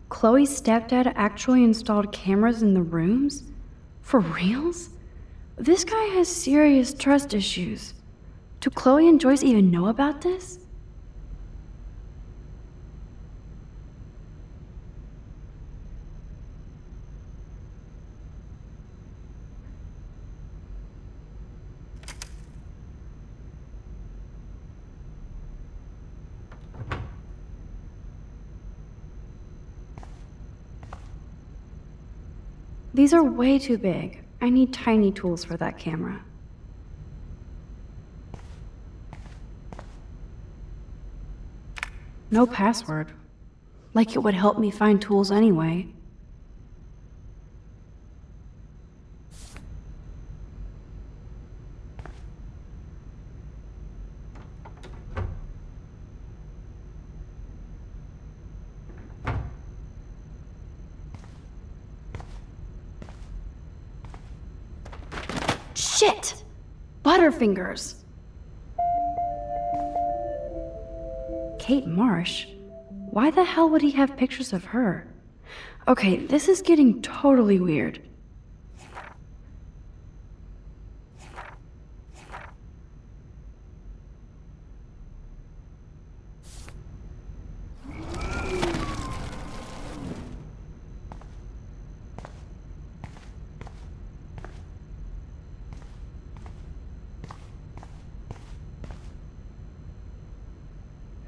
Chloe's stepdad actually installed cameras in the rooms? For reals? This guy has serious trust issues. Do Chloe and Joyce even know about this? These are way too big. I need tiny tools for that camera. No password. Like it would help me find tools anyway. Shit! Butterfingers! Kate Marsh? Why the hell would he have pictures of her? Okay, this is getting totally weird.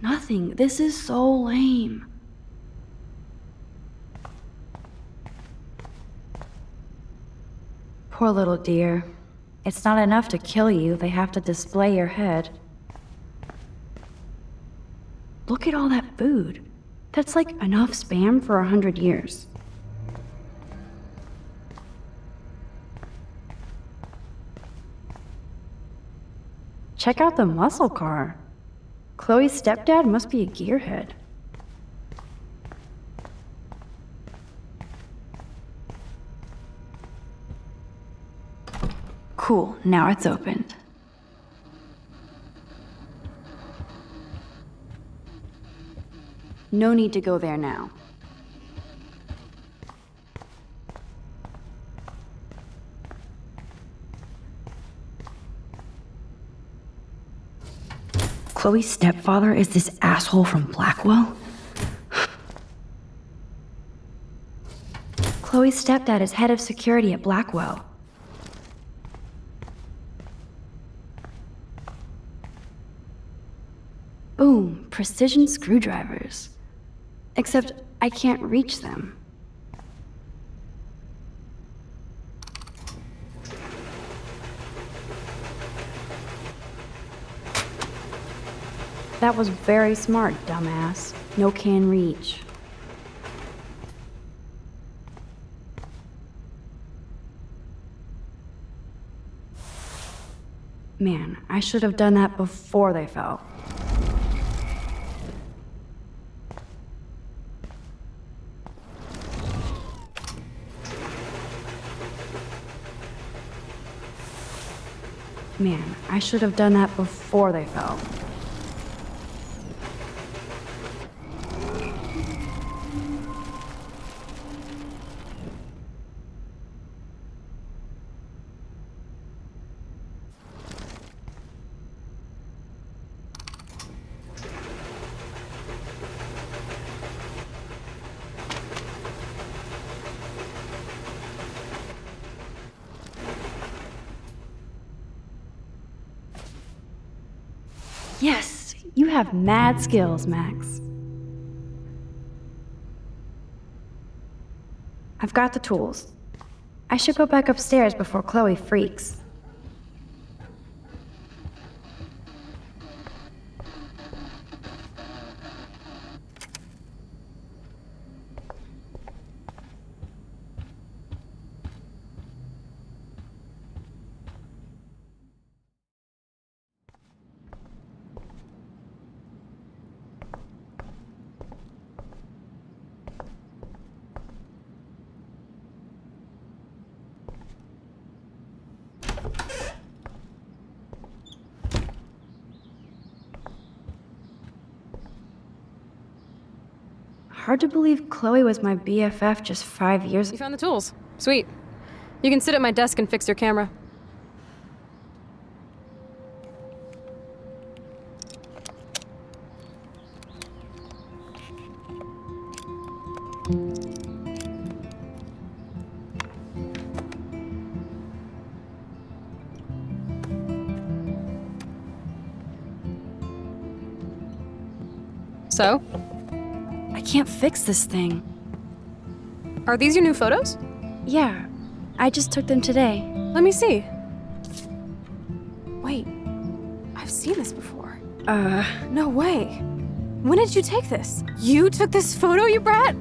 Nothing. This is so lame. Poor little dear. It's not enough to kill you, they have to display your head. Look at all that food. That's like enough spam for 100 years. Check out the muscle car. Chloe's stepdad must be a gearhead. Cool, now it's opened. No need to go there now. Chloe's stepfather is this asshole from Blackwell? Chloe's stepdad is head of security at Blackwell. Boom, precision screwdrivers. Except I can't reach them. That was very smart, dumbass. No can reach. Man, I should have done that before they fell. Man, I should have done that before they fell. Yes, you have mad skills, Max. I've got the tools. I should go back upstairs before Chloe freaks. hard to believe Chloe was my BFF just 5 years You found the tools. Sweet. You can sit at my desk and fix your camera. So? I can't fix this thing. Are these your new photos? Yeah, I just took them today. Let me see. Wait, I've seen this before. No way. When did you take this? You took this photo, you brat?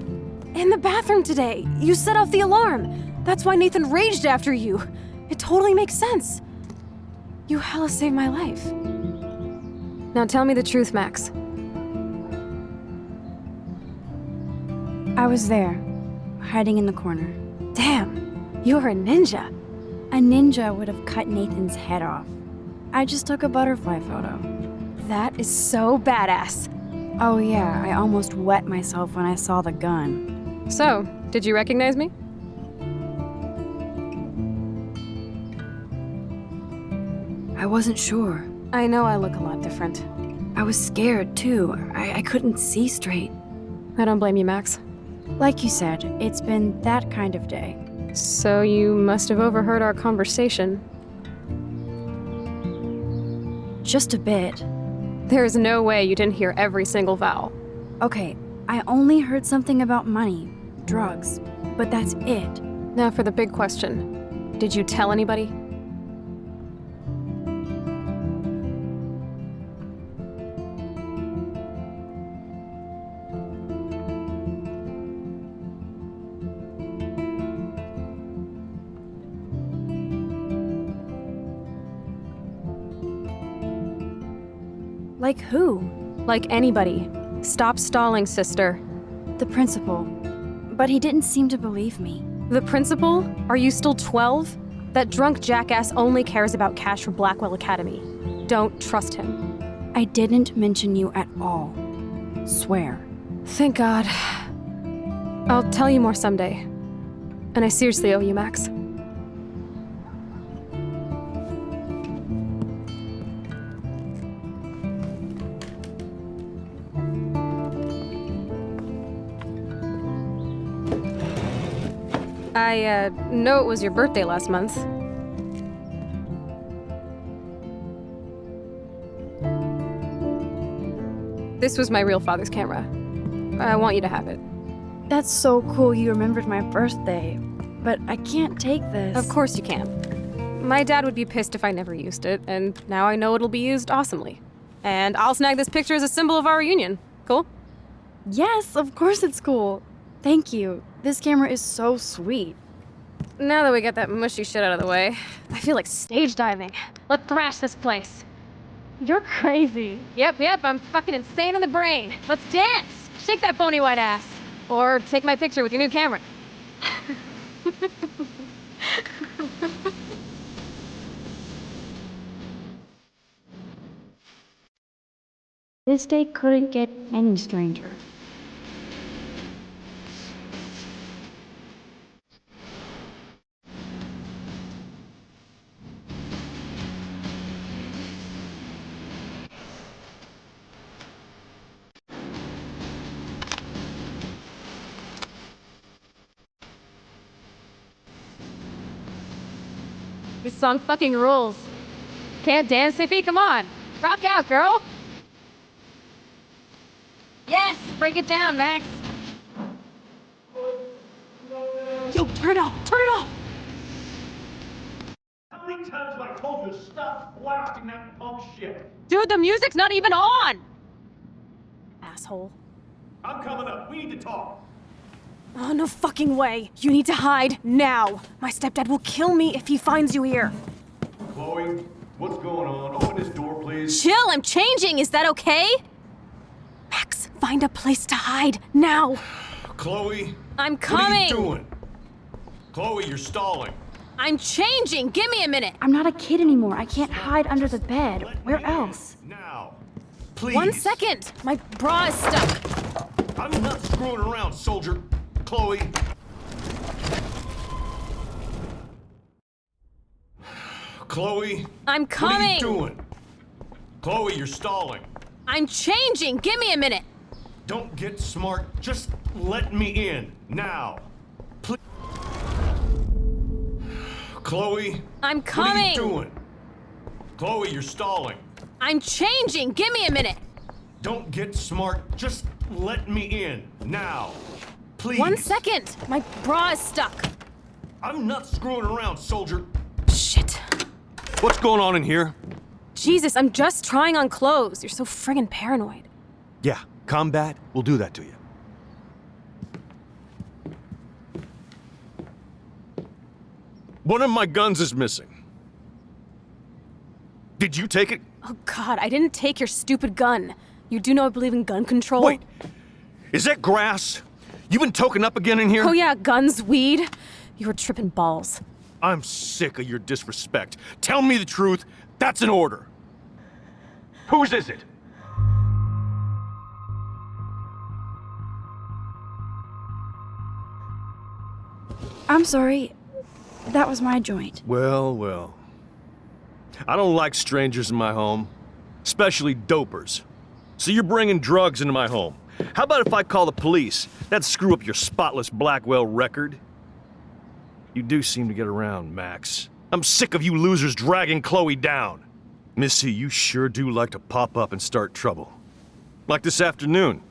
In the bathroom today. You set off the alarm. That's why Nathan raged after you. It totally makes sense. You hella saved my life. Now tell me the truth, Max. I was there, hiding in the corner. Damn, you're a ninja. A ninja would have cut Nathan's head off. I just took a butterfly photo. That is so badass. Oh yeah, I almost wet myself when I saw the gun. So, did you recognize me? I wasn't sure. I know I look a lot different. I was scared too. I couldn't see straight. I don't blame you, Max. Like you said, it's been that kind of day. So you must have overheard our conversation. Just a bit. There is no way you didn't hear every single vowel. Okay, I only heard something about money, drugs, but that's it. Now for the big question. Did you tell anybody? Like who? Like anybody. Stop stalling, sister. The principal. But he didn't seem to believe me. The principal? Are you still 12? That drunk jackass only cares about cash for Blackwell Academy. Don't trust him. I didn't mention you at all. Swear. Thank God. I'll tell you more someday. And I seriously owe you, Max. I know it was your birthday last month. This was my real father's camera. I want you to have it. That's so cool you remembered my birthday. But I can't take this. Of course you can. My dad would be pissed if I never used it, and now I know it'll be used awesomely. And I'll snag this picture as a symbol of our reunion. Cool? Yes, of course it's cool. Thank you. This camera is so sweet. Now that we got that mushy shit out of the way, I feel like stage diving. Let's thrash this place. You're crazy. Yep, I'm fucking insane in the brain. Let's dance! Shake that bony white ass. Or take my picture with your new camera. This day couldn't get any stranger. This song fucking rules. Can't dance, Iffy? Come on. Rock out, girl. Yes, break it down, Max. Yo, turn it off! Turn it off! How many times have I told you to stop blasting that punk shit? Dude, the music's not even on! Asshole. I'm coming up. We need to talk. Oh, no fucking way. You need to hide now. My stepdad will kill me if he finds you here. Chloe, what's going on? Open this door, please. Chill, I'm changing. Is that okay? Max, find a place to hide now. Chloe? I'm What coming. are you doing? Chloe, you're stalling. I'm changing. Give me a minute. I'm not a kid anymore. I can't hide under the bed. Where else? Now. Please. 1 second. My bra is stuck. I'm not screwing around, soldier. Chloe. Chloe. I'm coming. What are you doing? Chloe, you're stalling. I'm changing. Give me a minute. Don't get smart. Just let me in. Now. Please. Chloe. I'm coming. What are you doing? Chloe, you're stalling. I'm changing. Give me a minute. Don't get smart. Just let me in. Now. Please. 1 second. My bra is stuck. I'm not screwing around, soldier. Shit. What's going on in here? Jesus, I'm just trying on clothes. You're so friggin' paranoid. Yeah, combat will do that to you. One of my guns is missing. Did you take it? Oh God, I didn't take your stupid gun. You do know I believe in gun control? Wait, is that grass? You been token up again in here? Oh yeah, guns, weed. You were tripping balls. I'm sick of your disrespect. Tell me the truth. That's an order. Whose is it? I'm sorry. That was my joint. Well, well. I don't like strangers in my home, especially dopers. So you're bringing drugs into my home. How about if I call the police? That'd screw up your spotless Blackwell record. You do seem to get around, Max. I'm sick of you losers dragging Chloe down. Missy, you sure do like to pop up and start trouble. Like this afternoon.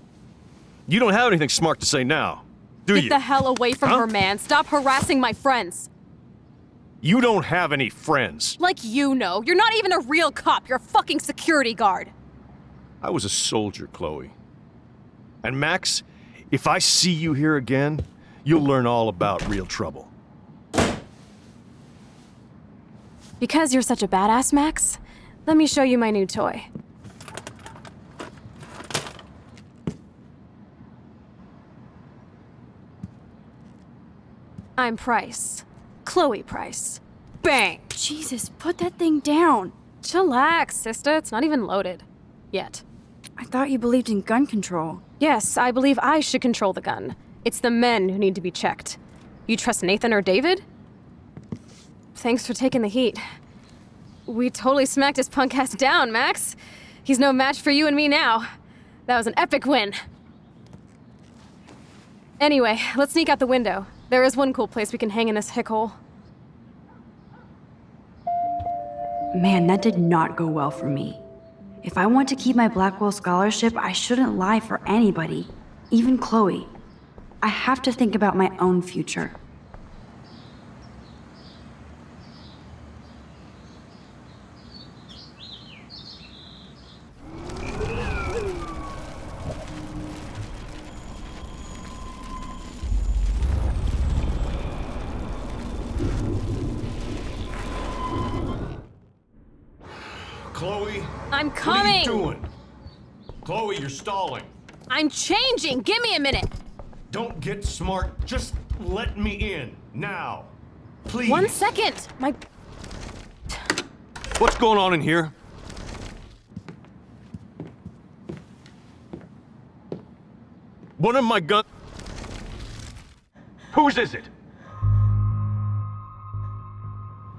You don't have anything smart to say now, do you? Get the hell away from her, man. Stop harassing my friends. You don't have any friends. Like you know. You're not even a real cop. You're a fucking security guard. I was a soldier, Chloe. And Max, if I see you here again, you'll learn all about real trouble. Because you're such a badass, Max, let me show you my new toy. I'm Price. Chloe Price. Bang! Jesus, put that thing down. Chillax, sister. It's not even loaded. Yet. I thought you believed in gun control. Yes, I believe I should control the gun. It's the men who need to be checked. You trust Nathan or David? Thanks for taking the heat. We totally smacked his punk ass down, Max. He's no match for you and me now. That was an epic win. Anyway, let's sneak out the window. There is one cool place we can hang in this hick hole. Man, that did not go well for me. If I want to keep my Blackwell scholarship, I shouldn't lie for anybody, even Chloe. I have to think about my own future. Chloe? I'm coming! What are you doing? Chloe, you're stalling. I'm changing! Give me a minute! Don't get smart. Just let me in. Now. Please. 1 second! My... What's going on in here? One of my guns... Whose is it?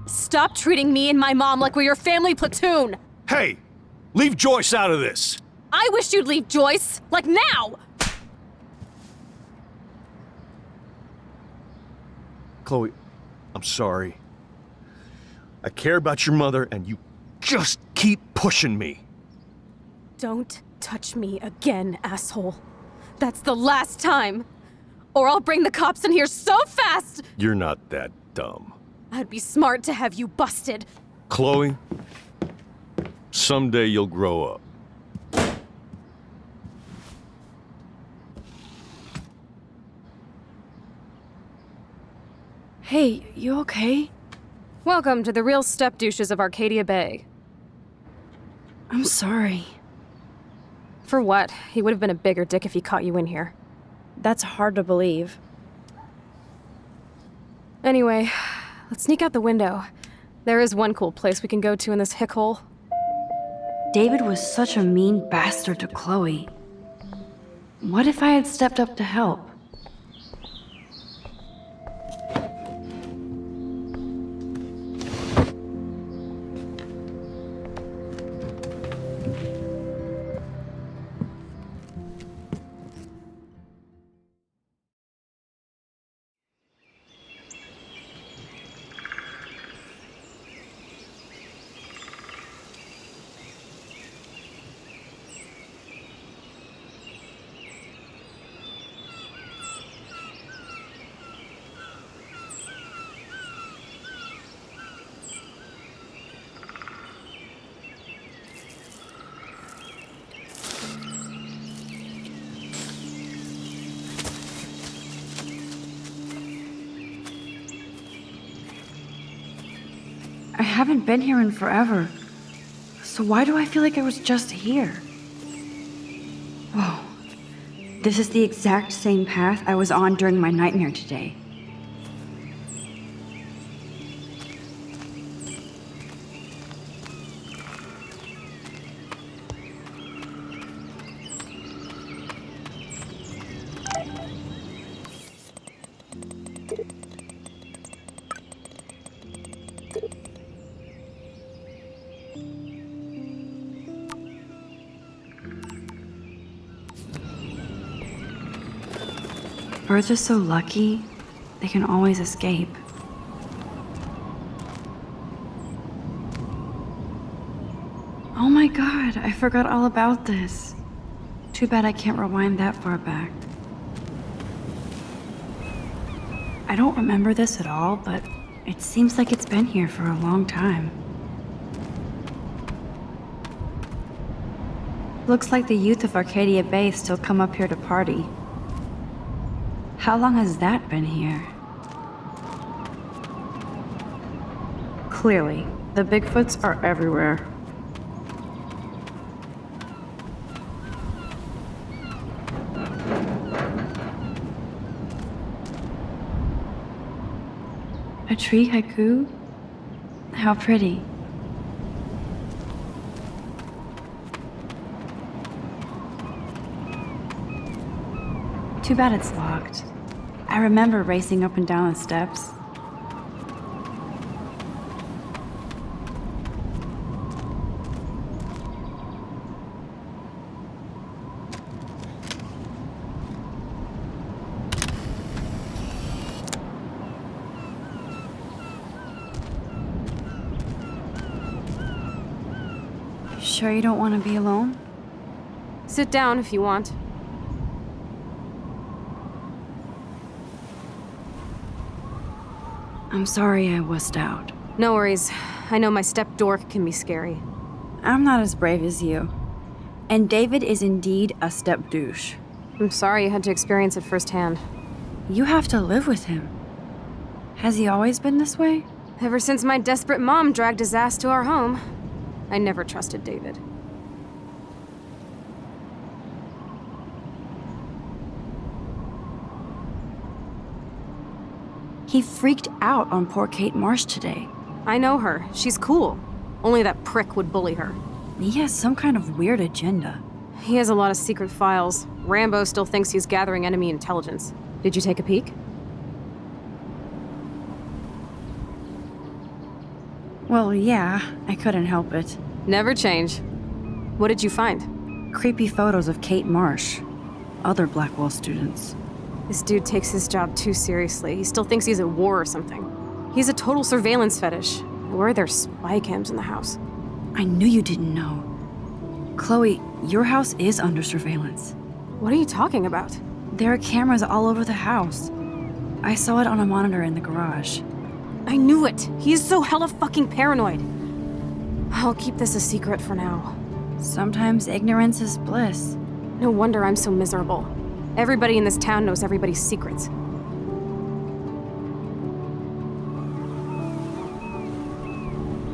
Stop treating me and my mom like we're your family platoon! Hey! Leave Joyce out of this! I wish you'd leave Joyce! Like now! Chloe, I'm sorry. I care about your mother, and you just keep pushing me. Don't touch me again, asshole. That's the last time! Or I'll bring the cops in here so fast! You're not that dumb. I'd be smart to have you busted. Chloe, someday you'll grow up. Hey, you okay? Welcome to the real step douches of Arcadia Bay. I'm sorry. For what? He would have been a bigger dick if he caught you in here. That's hard to believe. Anyway, let's sneak out the window. There is one cool place we can go to in this hick hole. David was such a mean bastard to Chloe. What if I had stepped up to help? I haven't been here in forever. So why do I feel like I was just here? Whoa. This is the exact same path I was on during my nightmare today. Birds are so lucky, they can always escape. Oh my god, I forgot all about this. Too bad I can't rewind that far back. I don't remember this at all, but it seems like it's been here for a long time. Looks like the youth of Arcadia Bay still come up here to party. How long has that been here? Clearly, the Bigfoots are everywhere. A tree haiku? How pretty. Too bad it's locked. I remember racing up and down the steps. Sure you don't want to be alone? Sit down if you want. I'm sorry I wussed out. No worries. I know my step dork can be scary. I'm not as brave as you. And David is indeed a step douche. I'm sorry you had to experience it firsthand. You have to live with him. Has he always been this way? Ever since my desperate mom dragged his ass to our home. I never trusted David. He freaked out on poor Kate Marsh today. I know her. She's cool. Only that prick would bully her. He has some kind of weird agenda. He has a lot of secret files. Rambo still thinks he's gathering enemy intelligence. Did you take a peek? Well, yeah, I couldn't help it. Never change. What did you find? Creepy photos of Kate Marsh. Other Blackwell students. This dude takes his job too seriously. He still thinks he's at war or something. He's a total surveillance fetish. Where are there spy cams in the house? I knew you didn't know. Chloe, your house is under surveillance. What are you talking about? There are cameras all over the house. I saw it on a monitor in the garage. I knew it! He is so hella fucking paranoid. I'll keep this a secret for now. Sometimes ignorance is bliss. No wonder I'm so miserable. Everybody in this town knows everybody's secrets.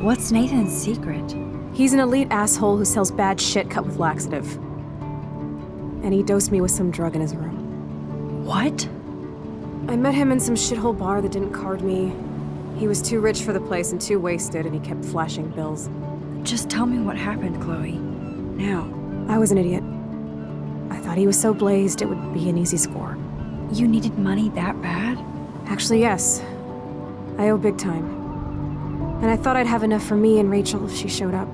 What's Nathan's secret? He's an elite asshole who sells bad shit cut with laxative. And he dosed me with some drug in his room. What? I met him in some shithole bar that didn't card me. He was too rich for the place and too wasted, and he kept flashing bills. Just tell me what happened, Chloe. Now. I was an idiot. I thought body was so blazed it would be an easy score. You needed money that bad? Actually, yes. I owe big time. And I thought I'd have enough for me and Rachel if she showed up.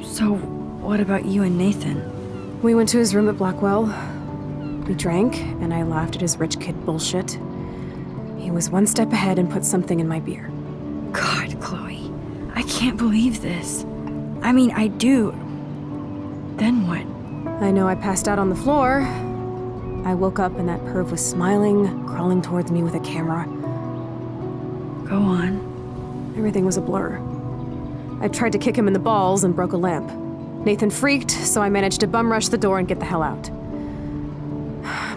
So, what about you and Nathan? We went to his room at Blackwell. We drank, and I laughed at his rich kid bullshit. He was one step ahead and put something in my beer. God, Chloe. I can't believe this. I mean, I do. Then what? I know I passed out on the floor. I woke up and that perv was smiling, crawling towards me with a camera. Go on. Everything was a blur. I tried to kick him in the balls and broke a lamp. Nathan freaked, so I managed to bum rush the door and get the hell out.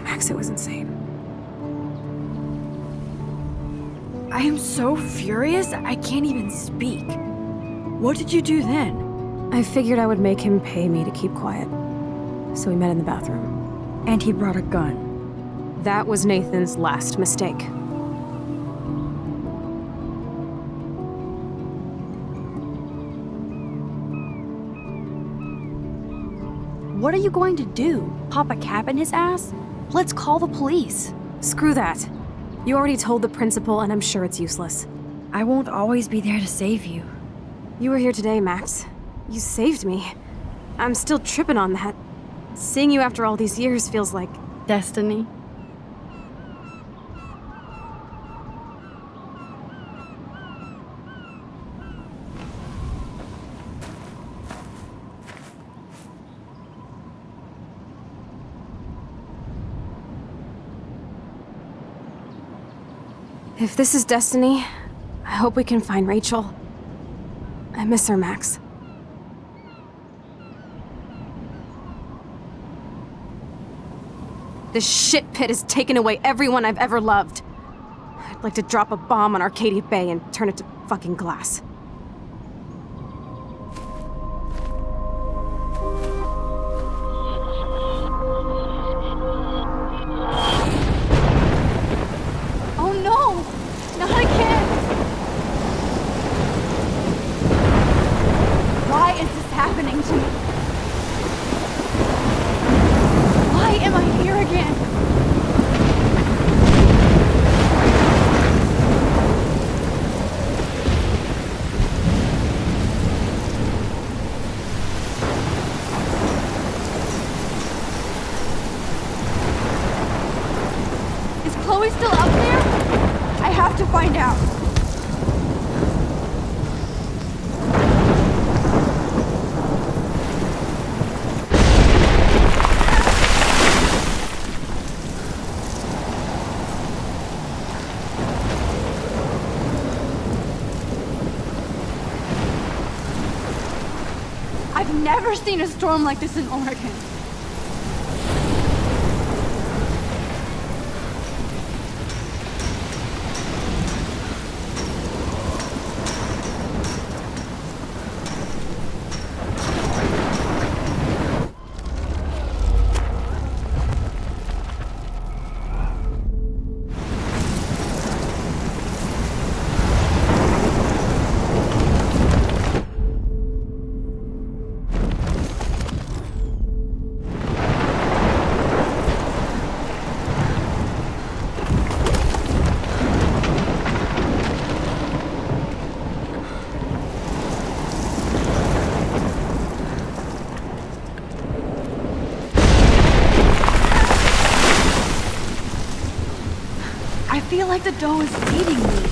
Max, it was insane. I am so furious, I can't even speak. What did you do then? I figured I would make him pay me to keep quiet. So we met in the bathroom. And he brought a gun. That was Nathan's last mistake. What are you going to do? Pop a cap in his ass? Let's call the police. Screw that. You already told the principal, and I'm sure it's useless. I won't always be there to save you. You were here today, Max. You saved me. I'm still tripping on that. Seeing you after all these years feels like... destiny. If this is destiny, I hope we can find Rachel. I miss her, Max. This shit pit has taken away everyone I've ever loved. I'd like to drop a bomb on Arcadia Bay and turn it to fucking glass. Oh no! Not again! Why is this happening to me? Why am I here again? Is Chloe still up there? I have to find out. I've never seen a storm like this in Oregon. I feel like the dough is eating me.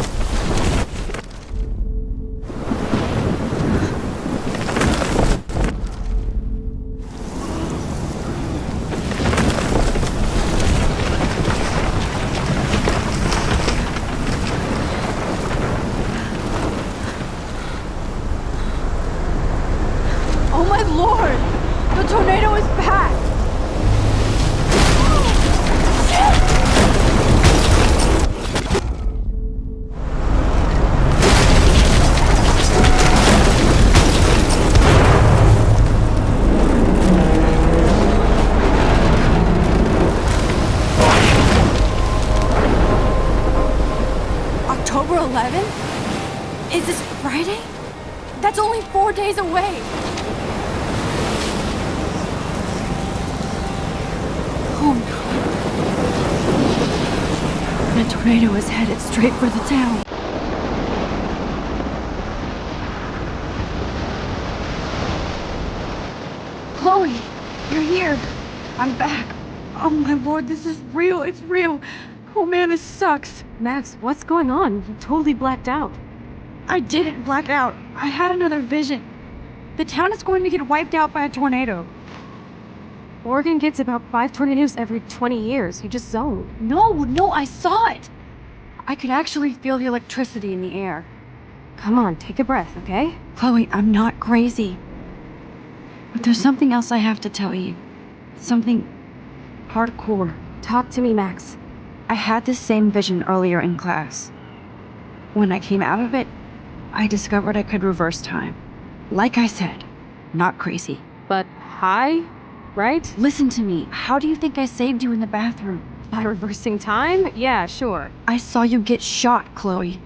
Oh my lord! The tornado is back! October 11th? Is this Friday? That's only 4 days away. The tornado is headed straight for the town. Chloe, you're here. I'm back. Oh my lord, this is real. It's real. Oh man, this sucks. Max, what's going on? You totally blacked out. I didn't black out. I had another vision. The town is going to get wiped out by a tornado. Oregon gets about 5 tornadoes every 20 years. You just zoned. No, I saw it. I could actually feel the electricity in the air. Come on, take a breath, okay? Chloe, I'm not crazy. But there's something else I have to tell you. Something hardcore. Talk to me, Max. I had this same vision earlier in class. When I came out of it, I discovered I could reverse time. Like I said, not crazy. But high, right? Listen to me. How do you think I saved you in the bathroom? By reversing time? Yeah, sure. I saw you get shot, Chloe.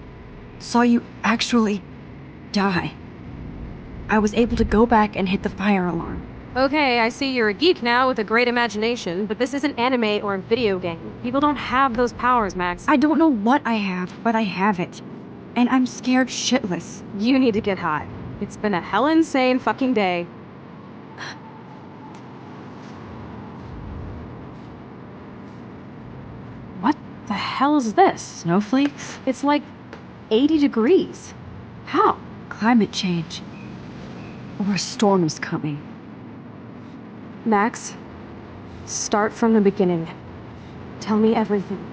Saw you actually die. I was able to go back and hit the fire alarm. Okay, I see you're a geek now with a great imagination, but this isn't anime or a video game. People don't have those powers, Max. I don't know what I have, but I have it. And I'm scared shitless. You need to get high. It's been a hell insane fucking day. What the hell is this? Snowflakes? It's like 80 degrees. How? Climate change. Or a storm is coming. Max, start from the beginning. Tell me everything.